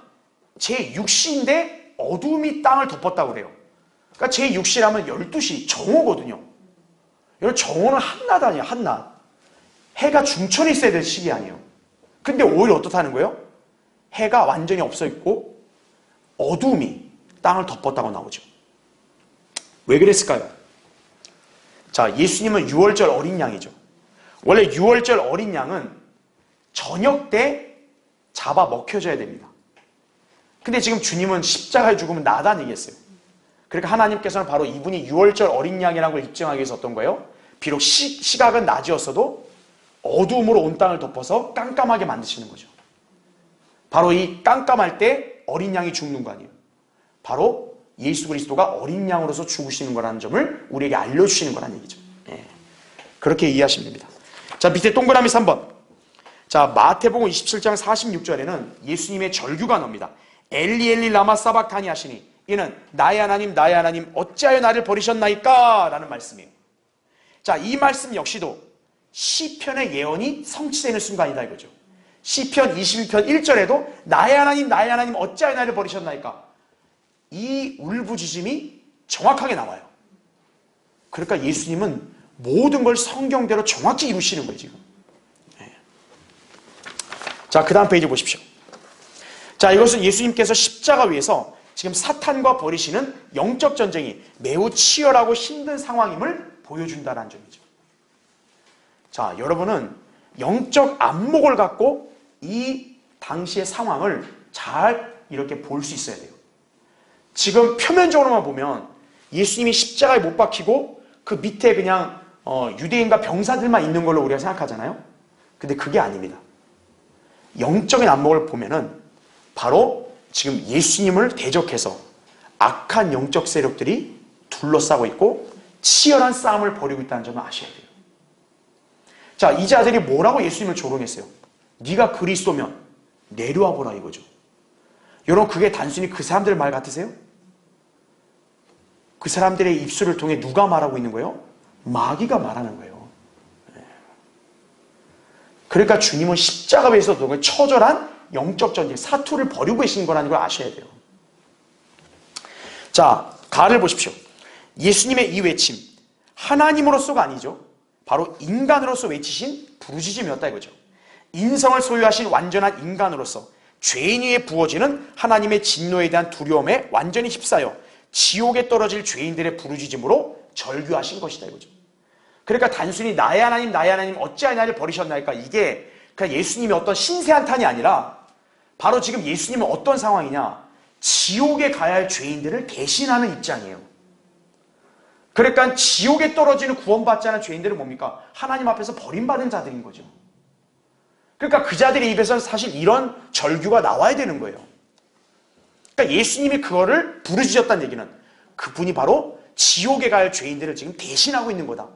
Speaker 1: 제6시인데 어둠이 땅을 덮었다고 그래요. 그러니까 제6시라면 12시 정오거든요. 여러분, 정오는 한낮 아니에요. 한낮. 해가 중천에 있어야 될 시기 아니에요. 근데 오히려 어떻다는 거예요? 해가 완전히 없어 있고 어둠이 땅을 덮었다고 나오죠. 왜 그랬을까요? 자, 예수님은 유월절 어린 양이죠. 원래 유월절 어린 양은 저녁 때 잡아 먹혀져야 됩니다. 근데 지금 주님은 십자가에 죽으면 나다는 얘기했어요. 그러니까 하나님께서는 바로 이분이 유월절 어린 양이라는 걸 입증하기 위해서 어떤 거예요? 비록 시각은 낮이었어도 어두움으로 온 땅을 덮어서 깜깜하게 만드시는 거죠. 바로 이 깜깜할 때 어린 양이 죽는 거 아니에요. 바로 예수 그리스도가 어린 양으로서 죽으시는 거라는 점을 우리에게 알려주시는 거라는 얘기죠. 그렇게 이해하시면 됩니다. 자, 밑에 동그라미 3번. 자, 마태복음 27장 46절에는 예수님의 절규가 나옵니다. 엘리 엘리 라마 사박타니 하시니 이는 나의 하나님 어찌하여 나를 버리셨나이까? 라는 말씀이에요. 자, 이 말씀 역시도 시편의 예언이 성취되는 순간이다 이거죠. 시편 22편 1절에도 나의 하나님 어찌하여 나를 버리셨나이까? 이 울부짖음이 정확하게 나와요. 그러니까 예수님은 모든 걸 성경대로 정확히 이루시는 거예요, 지금. 자, 그 다음 페이지 보십시오. 자, 이것은 예수님께서 십자가 위에서 지금 사탄과 벌이시는 영적 전쟁이 매우 치열하고 힘든 상황임을 보여준다는 점이죠. 자, 여러분은 영적 안목을 갖고 이 당시의 상황을 잘 이렇게 볼 수 있어야 돼요. 지금 표면적으로만 보면 예수님이 십자가에 못 박히고 그 밑에 그냥 유대인과 병사들만 있는 걸로 우리가 생각하잖아요. 근데 그게 아닙니다. 영적인 안목을 보면은 바로 지금 예수님을 대적해서 악한 영적 세력들이 둘러싸고 있고 치열한 싸움을 벌이고 있다는 점을 아셔야 돼요. 자, 이 자들이 뭐라고 예수님을 조롱했어요? 네가 그리스도면 내려와 보라 이거죠. 여러분, 그게 단순히 그 사람들 말 같으세요? 그 사람들의 입술을 통해 누가 말하고 있는 거예요? 마귀가 말하는 거예요. 그러니까 주님은 십자가 위에서 처절한 영적 전쟁, 사투를 벌이고 계신 거라는 걸 아셔야 돼요. 자, 가를 보십시오. 예수님의 이 외침, 하나님으로서가 아니죠. 바로 인간으로서 외치신 부르짖음이었다 이거죠. 인성을 소유하신 완전한 인간으로서 죄인 위에 부어지는 하나님의 진노에 대한 두려움에 완전히 휩싸여 지옥에 떨어질 죄인들의 부르짖음으로 절규하신 것이다 이거죠. 그러니까 단순히 나의 하나님 어찌하여 나를 버리셨나이까, 이게 그냥 예수님이 어떤 신세한탄이 아니라 바로 지금 예수님은 어떤 상황이냐, 지옥에 가야 할 죄인들을 대신하는 입장이에요. 그러니까 지옥에 떨어지는 구원받지 않은 죄인들은 뭡니까? 하나님 앞에서 버림받은 자들인 거죠. 그러니까 그 자들의 입에서는 사실 이런 절규가 나와야 되는 거예요. 그러니까 예수님이 그거를 부르짖었다는 얘기는 그분이 바로 지옥에 갈 죄인들을 지금 대신하고 있는 거다.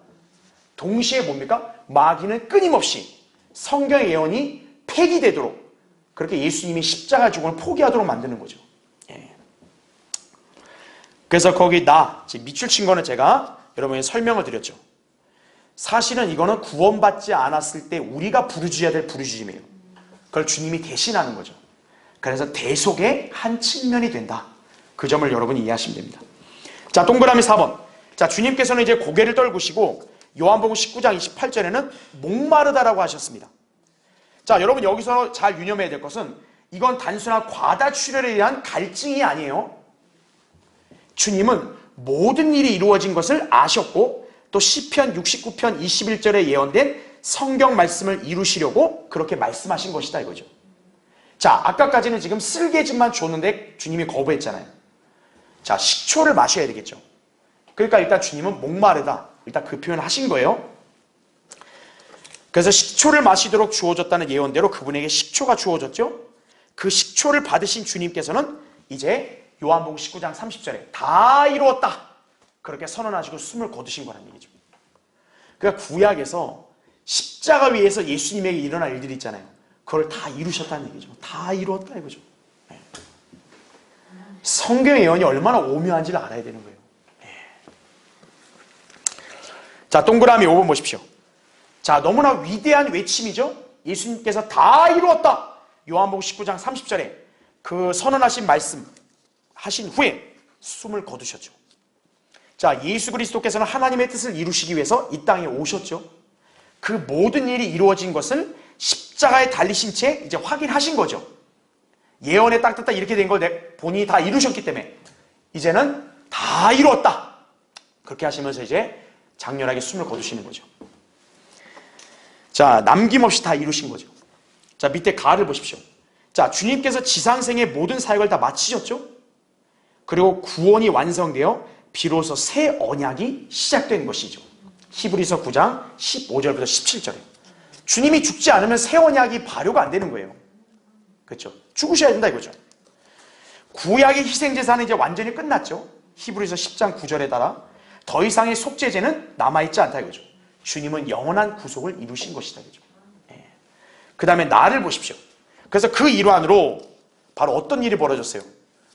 Speaker 1: 동시에 뭡니까? 마귀는 끊임없이 성경의 예언이 폐기되도록 그렇게 예수님이 십자가 죽음을 포기하도록 만드는 거죠. 예. 그래서 거기 지금 밑줄 친 거는 제가 여러분에게 설명을 드렸죠. 사실은 이거는 구원받지 않았을 때 우리가 부르짖어야 될 부르짖음이에요. 그걸 주님이 대신하는 거죠. 그래서 대속의 한 측면이 된다. 그 점을 여러분이 이해하시면 됩니다. 자, 동그라미 4번. 자, 주님께서는 이제 고개를 떨구시고 요한복음 19장 28절에는 목마르다라고 하셨습니다. 자, 여러분 여기서 잘 유념해야 될 것은 이건 단순한 과다출혈에 대한 갈증이 아니에요. 주님은 모든 일이 이루어진 것을 아셨고 또 시편 69편 21절에 예언된 성경 말씀을 이루시려고 그렇게 말씀하신 것이다 이거죠. 자, 아까까지는 지금 쓸개즙만 줬는데 주님이 거부했잖아요. 자, 식초를 마셔야 되겠죠. 그러니까 일단 주님은 목마르다. 일단 그 표현을 하신 거예요. 그래서 식초를 마시도록 주어졌다는 예언대로 그분에게 식초가 주어졌죠. 그 식초를 받으신 주님께서는 이제 요한복음 19장 30절에 다 이루었다 그렇게 선언하시고 숨을 거두신 거란 얘기죠. 그러니까 구약에서 십자가 위에서 예수님에게 일어날 일들이 있잖아요. 그걸 다 이루셨다는 얘기죠. 다 이루었다 이거죠. 네. 성경의 예언이 얼마나 오묘한지를 알아야 되는 거예요. 네. 자, 동그라미 5번 보십시오. 자, 너무나 위대한 외침이죠. 예수님께서 다 이루었다. 요한복음 19장 30절에 그 선언하신 말씀 하신 후에 숨을 거두셨죠. 자, 예수 그리스도께서는 하나님의 뜻을 이루시기 위해서 이 땅에 오셨죠. 그 모든 일이 이루어진 것을 십자가에 달리신 채 이제 확인하신 거죠. 예언에 딱딱딱 이렇게 된 걸 본인이 다 이루셨기 때문에 이제는 다 이루었다. 그렇게 하시면서 이제 장렬하게 숨을 거두시는 거죠. 자, 남김없이 다 이루신 거죠. 자, 밑에 가를 보십시오. 자, 주님께서 지상생의 모든 사역을 다 마치셨죠. 그리고 구원이 완성되어 비로소 새 언약이 시작된 것이죠. 히브리서 9장 15절부터 17절에 주님이 죽지 않으면 새 언약이 발효가 안 되는 거예요. 그렇죠? 죽으셔야 된다 이거죠. 구약의 희생제사는 이제 완전히 끝났죠. 히브리서 10장 9절에 따라 더 이상의 속죄제는 남아있지 않다 이거죠. 주님은 영원한 구속을 이루신 것이다 이거죠. 그 다음에 나를 보십시오. 그래서 그 일환으로 바로 어떤 일이 벌어졌어요?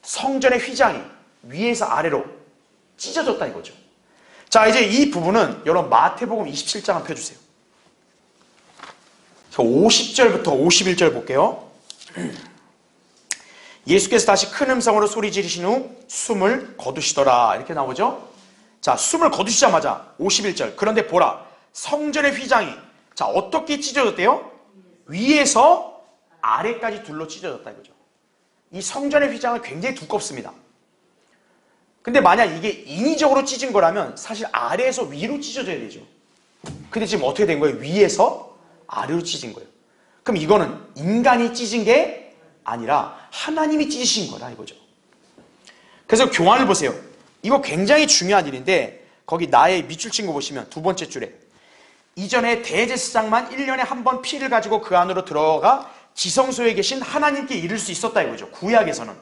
Speaker 1: 성전의 휘장이 위에서 아래로 찢어졌다 이거죠. 자, 이제 이 부분은 여러분 마태복음 27장 한번 펴주세요. 50절부터 51절 볼게요. 예수께서 다시 큰 음성으로 소리 지르신 후 숨을 거두시더라. 이렇게 나오죠. 자, 숨을 거두시자마자 51절. 그런데 보라, 성전의 휘장이 자 어떻게 찢어졌대요? 위에서 아래까지 둘러 찢어졌다 이거죠. 이 성전의 휘장은 굉장히 두껍습니다. 근데 만약 이게 인위적으로 찢은 거라면 사실 아래에서 위로 찢어져야 되죠. 근데 지금 어떻게 된 거예요? 위에서 아래로 찢은 거예요. 그럼 이거는 인간이 찢은 게 아니라 하나님이 찢으신 거다 이거죠. 그래서 교환을 보세요. 이거 굉장히 중요한 일인데 거기 나의 밑줄 친 거 보시면 두 번째 줄에 이전에 대제사장만 1년에 한 번 피를 가지고 그 안으로 들어가 지성소에 계신 하나님께 이를 수 있었다 이거죠. 구약에서는.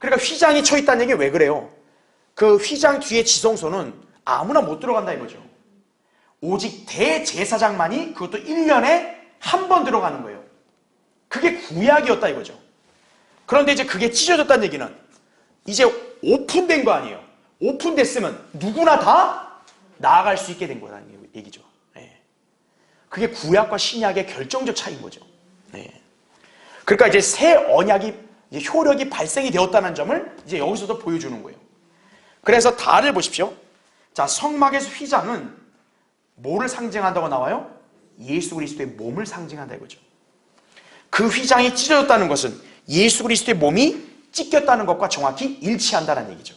Speaker 1: 그러니까 휘장이 쳐 있다는 얘기 왜 그래요? 그 휘장 뒤에 지성소는 아무나 못 들어간다 이거죠. 오직 대제사장만이 그것도 1년에 한 번 들어가는 거예요. 그게 구약이었다 이거죠. 그런데 이제 그게 찢어졌다는 얘기는 이제 오픈된 거 아니에요. 오픈됐으면 누구나 다 나아갈 수 있게 된 거라는 얘기죠. 네. 그게 구약과 신약의 결정적 차이인 거죠. 네. 그러니까 이제 새 언약이 이제 효력이 발생이 되었다는 점을 이제 여기서도 보여주는 거예요. 그래서 다를 보십시오. 자, 성막에서 휘장은 뭐를 상징한다고 나와요? 예수 그리스도의 몸을 상징한다 이거죠. 그 휘장이 찢어졌다는 것은 예수 그리스도의 몸이 찢겼다는 것과 정확히 일치한다는 얘기죠.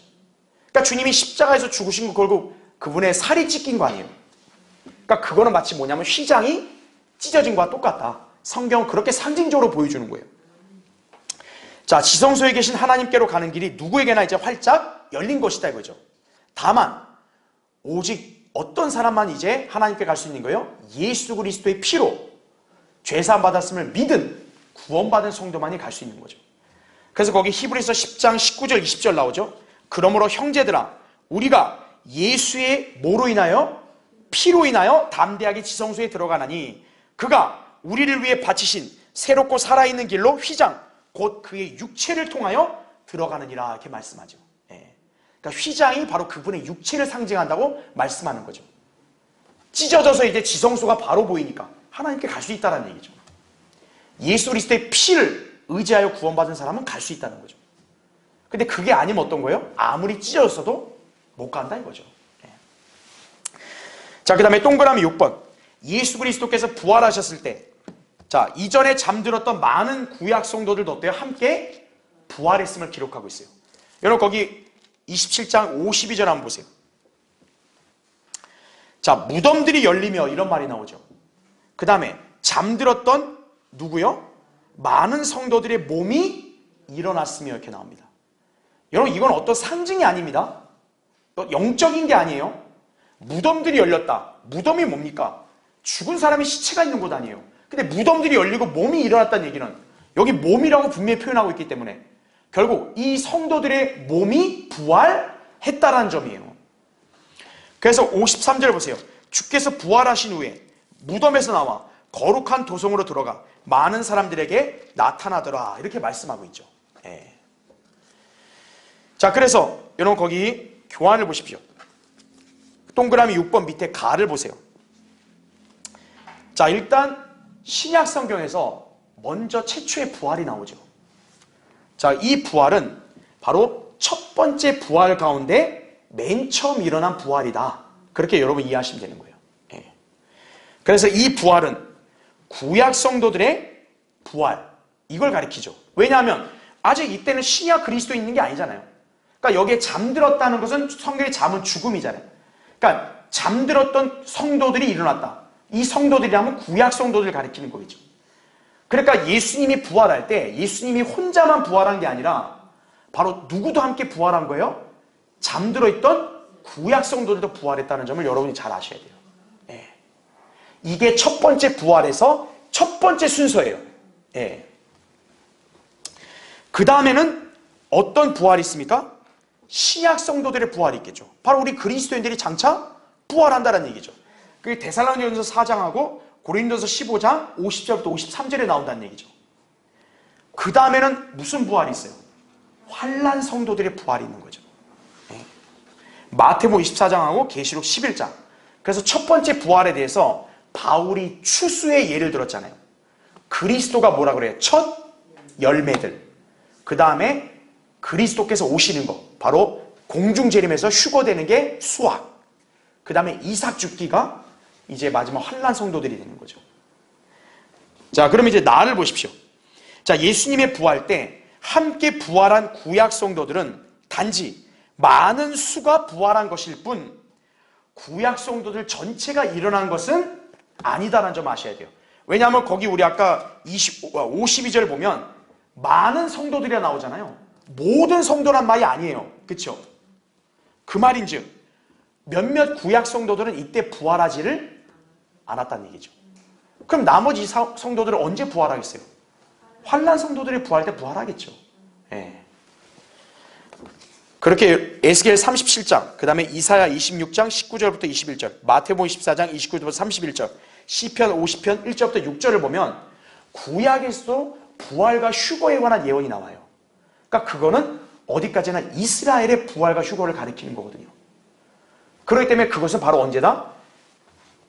Speaker 1: 그러니까 주님이 십자가에서 죽으신 거 결국 그분의 살이 찢긴 거 아니에요. 그러니까 그거는 마치 뭐냐면 휘장이 찢어진 것과 똑같다. 성경은 그렇게 상징적으로 보여주는 거예요. 자, 지성소에 계신 하나님께로 가는 길이 누구에게나 이제 활짝 열린 것이다 이거죠. 다만 오직 어떤 사람만 이제 하나님께 갈 수 있는 거예요? 예수 그리스도의 피로 죄사함 받았음을 믿은 구원받은 성도만이 갈 수 있는 거죠. 그래서 거기 히브리서 10장 19절 20절 나오죠. 그러므로 형제들아 우리가 예수의 뭐로 인하여? 피로 인하여 담대하게 지성소에 들어가나니 그가 우리를 위해 바치신 새롭고 살아있는 길로 휘장 곧 그의 육체를 통하여 들어가느니라 이렇게 말씀하죠. 예. 그러니까 휘장이 바로 그분의 육체를 상징한다고 말씀하는 거죠. 찢어져서 이제 지성소가 바로 보이니까 하나님께 갈 수 있다는 얘기죠. 예수 그리스도의 피를 의지하여 구원받은 사람은 갈 수 있다는 거죠. 근데 그게 아니면 어떤 거예요? 아무리 찢어졌어도 못 간다 이거죠. 예. 자, 그 다음에 동그라미 6번. 예수 그리스도께서 부활하셨을 때 자, 이전에 잠들었던 많은 구약 성도들도 어때요? 함께 부활했음을 기록하고 있어요. 여러분 거기 27장 52절 한번 보세요. 자, 무덤들이 열리며 이런 말이 나오죠. 그 다음에 잠들었던 누구요? 많은 성도들의 몸이 일어났으며 이렇게 나옵니다. 여러분 이건 어떤 상징이 아닙니다. 영적인 게 아니에요. 무덤들이 열렸다. 무덤이 뭡니까? 죽은 사람의 시체가 있는 곳 아니에요. 근데 무덤들이 열리고 몸이 일어났다는 얘기는 여기 몸이라고 분명히 표현하고 있기 때문에 결국 이 성도들의 몸이 부활했다라는 점이에요. 그래서 53절 보세요. 주께서 부활하신 후에 무덤에서 나와 거룩한 도성으로 들어가 많은 사람들에게 나타나더라 이렇게 말씀하고 있죠. 예. 자, 그래서 여러분 거기 교환을 보십시오. 동그라미 6번 밑에 가를 보세요. 자, 일단 신약 성경에서 먼저 최초의 부활이 나오죠. 자, 이 부활은 바로 첫 번째 부활 가운데 맨 처음 일어난 부활이다. 그렇게 여러분 이해하시면 되는 거예요. 예. 그래서 이 부활은 구약 성도들의 부활 이걸 가리키죠. 왜냐하면 아직 이때는 신약 그리스도 있는 게 아니잖아요. 그러니까 여기에 잠들었다는 것은 성경의 잠은 죽음이잖아요. 그러니까 잠들었던 성도들이 일어났다. 이 성도들이라면 구약 성도들을 가리키는 거겠죠. 그러니까 예수님이 부활할 때 예수님이 혼자만 부활한 게 아니라 바로 누구도 함께 부활한 거예요? 잠들어 있던 구약 성도들도 부활했다는 점을 여러분이 잘 아셔야 돼요. 예. 이게 첫 번째 부활에서 첫 번째 순서예요. 예. 그 다음에는 어떤 부활이 있습니까? 신약 성도들의 부활이 있겠죠. 바로 우리 그리스도인들이 장차 부활한다는 얘기죠. 그게 데살로니가전서 4장하고 고린도서 15장 50절부터 53절에 나온다는 얘기죠. 그 다음에는 무슨 부활이 있어요? 환난 성도들의 부활이 있는 거죠. 마태복음 24장하고 계시록 11장. 그래서 첫 번째 부활에 대해서 바울이 추수의 예를 들었잖아요. 그리스도가 뭐라 그래요? 첫 열매들. 그 다음에 그리스도께서 오시는 거, 바로 공중재림에서 휴거되는 게 수확. 그 다음에 이삭 죽기가 이제 마지막 환난 성도들이 되는 거죠. 자, 그럼 이제 나를 보십시오. 자, 예수님의 부활 때 함께 부활한 구약 성도들은 단지 많은 수가 부활한 것일 뿐 구약 성도들 전체가 일어난 것은 아니다라는 점 아셔야 돼요. 왜냐하면 거기 우리 아까 52절 보면 많은 성도들이 나오잖아요. 모든 성도란 말이 아니에요. 그렇죠? 그 말인즉 몇몇 구약 성도들은 이때 부활하지를 않았다는 얘기죠. 그럼 나머지 성도들은 언제 부활하겠어요? 환난 성도들이 부활할 때 부활하겠죠. 예. 그렇게 에스겔 37장, 그 다음에 이사야 26장 19절부터 21절, 마태복음 24장 29절부터 31절, 시편 50편 1절부터 6절을 보면 구약에서도 부활과 휴거에 관한 예언이 나와요. 그러니까 그거는 어디까지나 이스라엘의 부활과 휴거를 가리키는 거거든요. 그렇기 때문에 그것은 바로 언제다?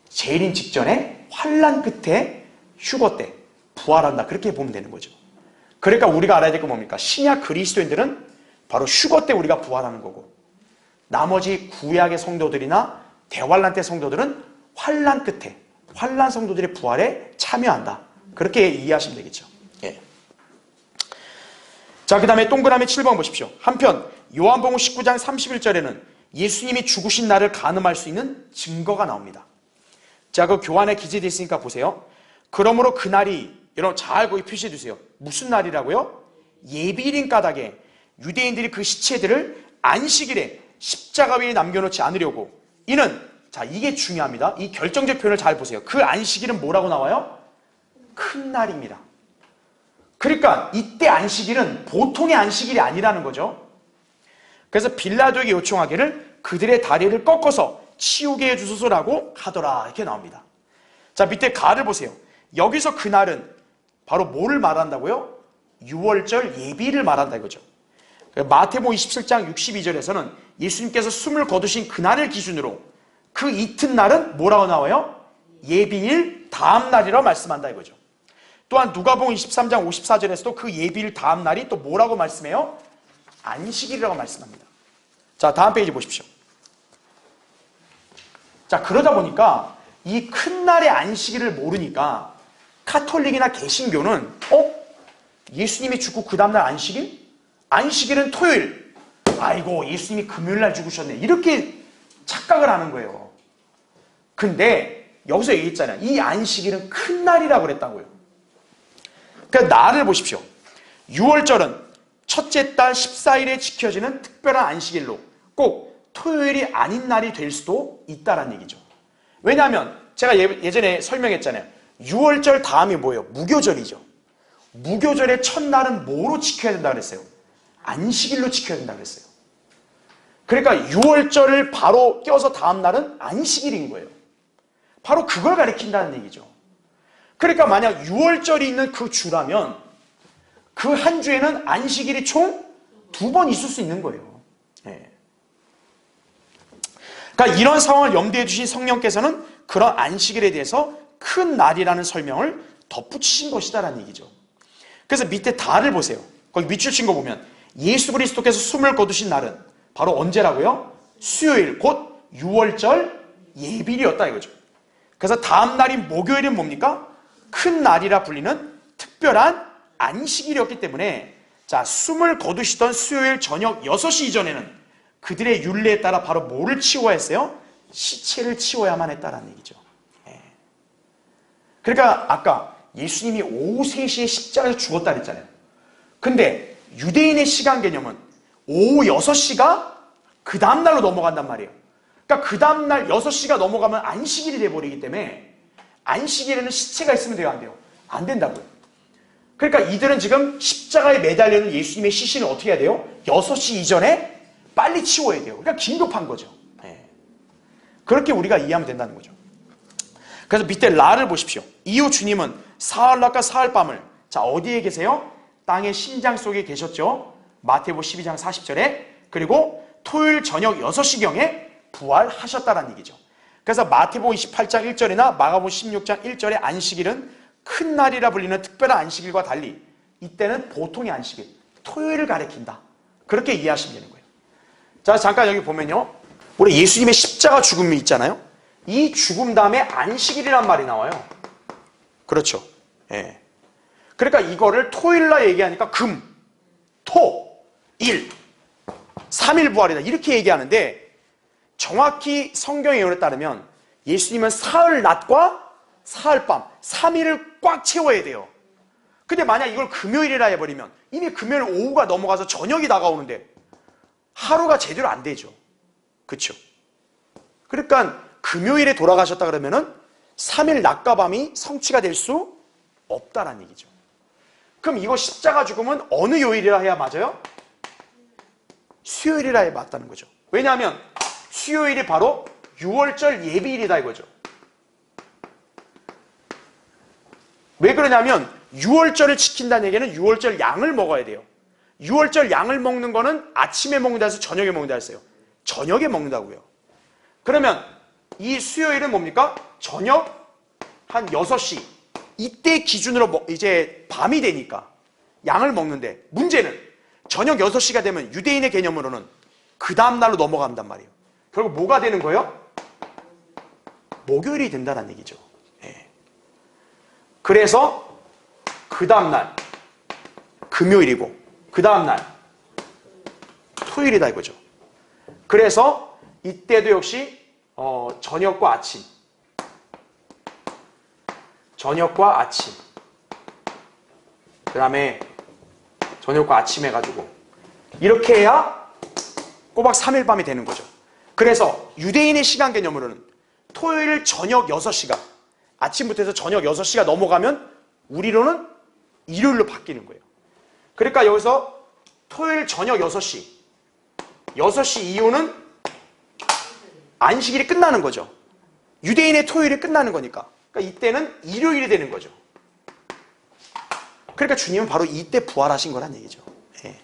Speaker 1: 재림 직전에 환난 끝에 휴거 때 부활한다. 그렇게 보면 되는 거죠. 그러니까 우리가 알아야 될 건 뭡니까? 신약 그리스도인들은 바로 휴거 때 우리가 부활하는 거고 나머지 구약의 성도들이나 대환란 때 성도들은 환난 끝에 환난 성도들의 부활에 참여한다. 그렇게 이해하시면 되겠죠. 예. 자, 그 다음에 동그라미 7번 보십시오. 한편 요한복음 19장 31절에는 예수님이 죽으신 날을 가늠할 수 있는 증거가 나옵니다. 자, 그 교환에 기재되어 있으니까 보세요. 그러므로 그날이 여러분 잘 거기 표시해 주세요. 무슨 날이라고요? 예비일인 까닭에 유대인들이 그 시체들을 안식일에 십자가 위에 남겨놓지 않으려고 이는 자 이게 중요합니다. 이 결정적 표현을 잘 보세요. 그 안식일은 뭐라고 나와요? 큰 날입니다. 그러니까 이때 안식일은 보통의 안식일이 아니라는 거죠. 그래서 빌라도에게 요청하기를 그들의 다리를 꺾어서 치우게 해주소서라고 하더라 이렇게 나옵니다. 자 밑에 가를 보세요. 여기서 그날은 바로 뭐를 말한다고요? 6월절 예비를 말한다 이거죠. 마태복음 27장 62절에서는 예수님께서 숨을 거두신 그날을 기준으로 그 이튿날은 뭐라고 나와요? 예비일 다음 날이라고 말씀한다 이거죠. 또한 누가복음 23장 54절에서도 그 예비일 다음 날이 또 뭐라고 말씀해요? 안식일이라고 말씀합니다. 자 다음 페이지 보십시오. 자 그러다 보니까 이 큰 날의 안식일을 모르니까 카톨릭이나 개신교는 예수님이 죽고 그 다음날 안식일? 안식일은 토요일. 아이고 예수님이 금요일날 죽으셨네. 이렇게 착각을 하는 거예요. 근데 여기서 얘기했잖아요. 이 안식일은 큰 날이라고 그랬다고요. 그러니까 날을 보십시오. 6월절은 첫째 달 14일에 지켜지는 특별한 안식일로 꼭 토요일이 아닌 날이 될 수도 있다는 얘기죠. 왜냐하면 제가 예전에 설명했잖아요. 6월절 다음이 뭐예요? 무교절이죠. 무교절의 첫날은 뭐로 지켜야 된다 그랬어요? 안식일로 지켜야 된다 그랬어요. 그러니까 6월절을 바로 껴서 다음 날은 안식일인 거예요. 바로 그걸 가리킨다는 얘기죠. 그러니까 만약 6월절이 있는 그 주라면 그 한 주에는 안식일이 총 2번 있을 수 있는 거예요. 네. 그러니까 이런 상황을 염두에 두신 성령께서는 그런 안식일에 대해서 큰 날이라는 설명을 덧붙이신 것이다라는 얘기죠. 그래서 밑에 달을 보세요. 거기 밑줄 친 거 보면 예수 그리스도께서 숨을 거두신 날은 바로 언제라고요? 수요일 곧 6월절 예비일이었다 이거죠. 그래서 다음 날인 목요일은 뭡니까? 큰 날이라 불리는 특별한 안식일이었기 때문에 자 숨을 거두시던 수요일 저녁 6시 이전에는 그들의 율례에 따라 바로 뭐를 치워야 했어요? 시체를 치워야만 했다라는 얘기죠. 그러니까 아까 예수님이 오후 3시에 십자가에서 죽었다 그랬잖아요. 근데 유대인의 시간 개념은 오후 6시가 그 다음날로 넘어간단 말이에요. 그러니까 그 다음날 6시가 넘어가면 안식일이 돼버리기 때문에 안식일에는 시체가 있으면 돼요? 안 돼요? 안 된다고요. 그러니까 이들은 지금 십자가에 매달려있는 예수님의 시신을 어떻게 해야 돼요? 6시 이전에 빨리 치워야 돼요. 그러니까 긴급한 거죠. 그렇게 우리가 이해하면 된다는 거죠. 그래서 밑에 라를 보십시오. 이후 주님은 사흘낮과 사흘밤을 자 어디에 계세요? 땅의 심장 속에 계셨죠. 마태복음 12장 40절에 그리고 토요일 저녁 6시경에 부활하셨다는 얘기죠. 그래서 마태복음 28장 1절이나 마가복음 16장 1절의 안식일은 큰 날이라 불리는 특별한 안식일과 달리 이때는 보통의 안식일, 토요일을 가리킨다. 그렇게 이해하시면 되는 거예요. 자, 잠깐 여기 보면요. 우리 예수님의 십자가 죽음이 있잖아요. 이 죽음 다음에 안식일이란 말이 나와요. 그렇죠. 예. 그러니까 이거를 토요일날 얘기하니까 금, 토, 일, 3일 부활이다. 이렇게 얘기하는데 정확히 성경의 예언에 따르면 예수님은 사흘 낮과 사흘 밤, 3일을 꽉 채워야 돼요. 근데 만약 이걸 금요일이라 해버리면 이미 금요일 오후가 넘어가서 저녁이 다가오는데 하루가 제대로 안 되죠. 그렇죠? 그러니까 금요일에 돌아가셨다 그러면은 3일 낮과 밤이 성취가 될 수 없다라는 얘기죠. 그럼 이거 십자가 죽음은 어느 요일이라 해야 맞아요? 수요일이라 해야 맞다는 거죠. 왜냐하면 수요일이 바로 6월절 예비일이다 이거죠. 왜 그러냐면 6월절을 지킨다는 얘기는 6월절 양을 먹어야 돼요. 6월절 양을 먹는 거는 아침에 먹는다 해서 저녁에 먹는다 했어요. 저녁에 먹는다고요. 그러면 이 수요일은 뭡니까? 저녁 한 6시 이때 기준으로 이제 밤이 되니까 양을 먹는데 문제는 저녁 6시가 되면 유대인의 개념으로는 그 다음날로 넘어간단 말이에요. 결국 뭐가 되는 거예요? 목요일이 된다는 얘기죠. 예. 그래서 그 다음날 금요일이고 그 다음날 토요일이다 이거죠. 그래서 이때도 역시 저녁과 아침 그 다음에 저녁과 아침 해가지고 이렇게 해야 꼬박 3일 밤이 되는 거죠. 그래서 유대인의 시간 개념으로는 토요일 저녁 6시가 아침부터 해서 저녁 6시가 넘어가면 우리로는 일요일로 바뀌는 거예요. 그러니까 여기서 토요일 저녁 6시 6시 이후는 안식일이 끝나는 거죠. 유대인의 토요일이 끝나는 거니까. 그러니까 이때는 일요일이 되는 거죠. 그러니까 주님은 바로 이때 부활하신 거란 얘기죠. 예.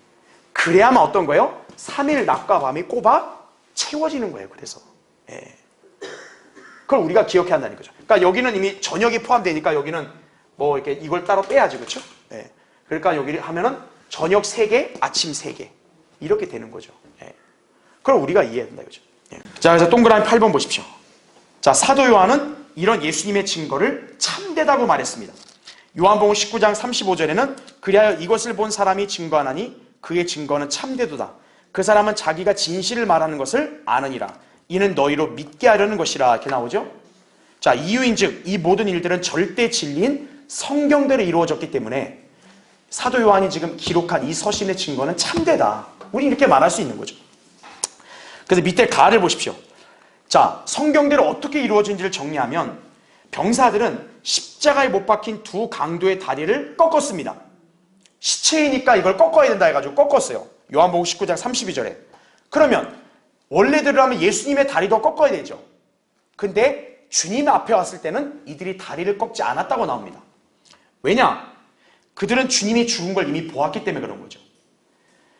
Speaker 1: 그래야만 어떤 거예요? 3일 낮과 밤이 꼬박 채워지는 거예요. 그래서 예. 그걸 우리가 기억해야 한다는 거죠. 그러니까 여기는 이미 저녁이 포함되니까 여기는 뭐 이렇게 이걸 따로 빼야지, 그렇죠? 예. 그러니까 여기 하면은 저녁 3개, 아침 3개 이렇게 되는 거죠. 예. 그걸 우리가 이해해야 된다, 그죠? 예. 자, 그래서 동그라미 8번 보십시오. 자, 사도 요한은 이런 예수님의 증거를 참되다고 말했습니다. 요한복음 19장 35절에는 그리하여 이것을 본 사람이 증거하나니 그의 증거는 참되도다. 그 사람은 자기가 진실을 말하는 것을 아느니라. 이는 너희로 믿게 하려는 것이라. 이렇게 나오죠. 자, 이유인즉 이 모든 일들은 절대 진리인 성경대로 이루어졌기 때문에 사도 요한이 지금 기록한 이 서신의 증거는 참되다. 우리 이렇게 말할 수 있는 거죠. 그래서 밑에 가를 보십시오. 자, 성경대로 어떻게 이루어진지를 정리하면 병사들은 십자가에 못 박힌 두 강도의 다리를 꺾었습니다. 시체이니까 이걸 꺾어야 된다 해가지고 꺾었어요. 요한복음 19장 32절에. 그러면 원래대로 하면 예수님의 다리도 꺾어야 되죠. 근데 주님 앞에 왔을 때는 이들이 다리를 꺾지 않았다고 나옵니다. 왜냐? 그들은 주님이 죽은 걸 이미 보았기 때문에 그런 거죠.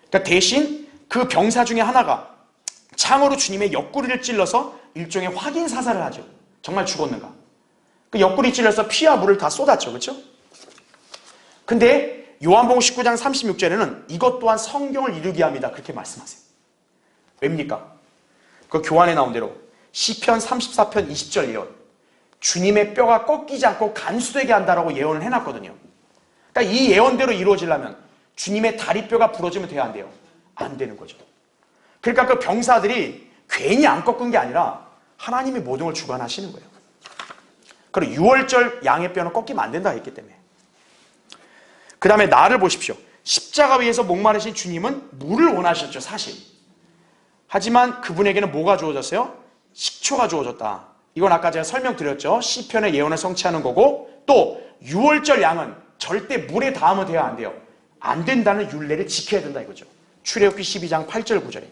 Speaker 1: 그러니까 대신 그 병사 중에 하나가 창으로 주님의 옆구리를 찔러서 일종의 확인 사살을 하죠. 정말 죽었는가? 그 옆구리 찔러서 피와 물을 다 쏟았죠. 그렇죠? 근데 요한복음 19장 36절에는 이것 또한 성경을 이루게 합니다. 그렇게 말씀하세요. 왜입니까? 그 교환에 나온 대로 시편 34편 20절 예언. 주님의 뼈가 꺾이지 않고 간수되게 한다라고 예언을 해놨거든요. 그러니까 이 예언대로 이루어지려면 주님의 다리뼈가 부러지면 돼야 안 돼요? 안 되는 거죠. 그러니까 그 병사들이 괜히 안 꺾은 게 아니라 하나님이 모든 걸 주관하시는 거예요. 그리고 6월절 양의 뼈는 꺾이면 안 된다 했기 때문에. 그 다음에 나를 보십시오. 십자가 위에서 목마르신 주님은 물을 원하셨죠, 사실. 하지만 그분에게는 뭐가 주어졌어요? 식초가 주어졌다. 이건 아까 제가 설명드렸죠. 시편의 예언을 성취하는 거고, 또 6월절 양은 절대 물에 닿으면 돼야 안 돼요. 안 된다는 율례를 지켜야 된다 이거죠. 출애굽기 12장 8절 9절에.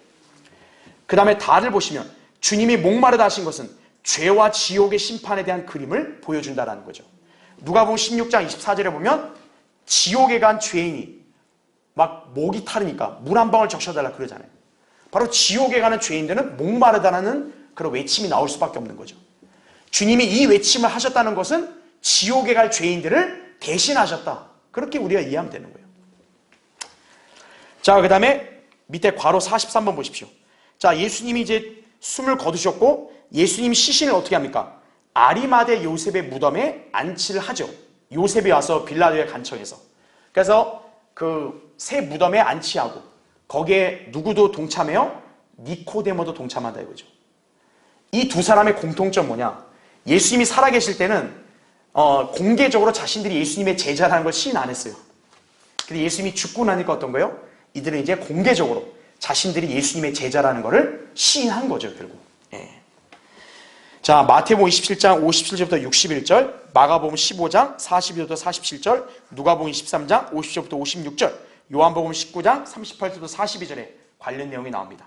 Speaker 1: 그 다음에 다를 보시면 주님이 목마르다 하신 것은 죄와 지옥의 심판에 대한 그림을 보여준다는 거죠. 누가복음 16장 24절에 보면 지옥에 간 죄인이 막 목이 타르니까 물 한 방울 적셔달라 그러잖아요. 바로 지옥에 가는 죄인들은 목마르다는 그런 외침이 나올 수밖에 없는 거죠. 주님이 이 외침을 하셨다는 것은 지옥에 갈 죄인들을 대신하셨다. 그렇게 우리가 이해하면 되는 거예요. 자, 그 다음에 밑에 괄호 43번 보십시오. 자, 예수님이 이제 숨을 거두셨고 예수님 시신을 어떻게 합니까? 아리마대 요셉의 무덤에 안치를 하죠. 요셉이 와서 빌라도의 간청에서. 그래서 그 새 무덤에 안치하고 거기에 누구도 동참해요? 니코데모도 동참한다 이거죠. 이 두 사람의 공통점 뭐냐? 예수님이 살아계실 때는 공개적으로 자신들이 예수님의 제자라는 걸 시인 안 했어요. 근데 예수님이 죽고 나니까 어떤 거예요? 이들은 이제 공개적으로 자신들이 예수님의 제자라는 것을 시인한 거죠, 결국. 예. 자, 마태복음 27장 57절부터 61절, 마가복음 15장 42절부터 47절, 누가복음 23장 50절부터 56절, 요한복음 19장 38절부터 42절에 관련 내용이 나옵니다.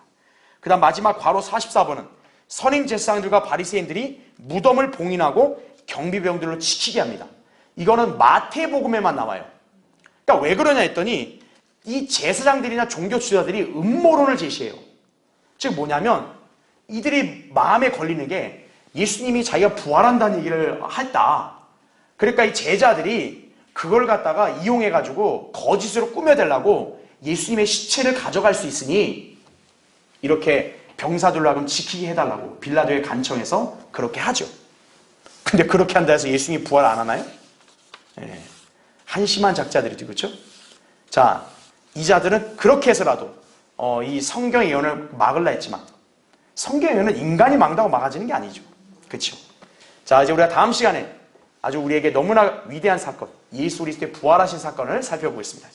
Speaker 1: 그 다음 마지막 괄호 44번은 선임 제사장들과 바리새인들이 무덤을 봉인하고 경비병들로 지키게 합니다. 이거는 마태복음에만 나와요. 그러니까 왜 그러냐 했더니 이 제사장들이나 종교 지도자들이 음모론을 제시해요. 즉 뭐냐면 이들이 마음에 걸리는 게 예수님이 자기가 부활한다는 얘기를 했다. 그러니까 이 제자들이 그걸 갖다가 이용해가지고 거짓으로 꾸며대려고 예수님의 시체를 가져갈 수 있으니 이렇게 병사들로 하여금 지키게 해달라고 빌라도의 간청에서 그렇게 하죠. 근데 그렇게 한다 해서 예수님이 부활 안 하나요? 네. 한심한 작자들이죠. 그렇죠? 자, 이 자들은 그렇게 해서라도 이 성경의 예언을 막으려 했지만 성경의 예언은 인간이 막다고 막아지는 게 아니죠. 그렇죠? 자, 이제 우리가 다음 시간에 아주 우리에게 너무나 위대한 사건, 예수 그리스도의 부활하신 사건을 살펴보겠습니다.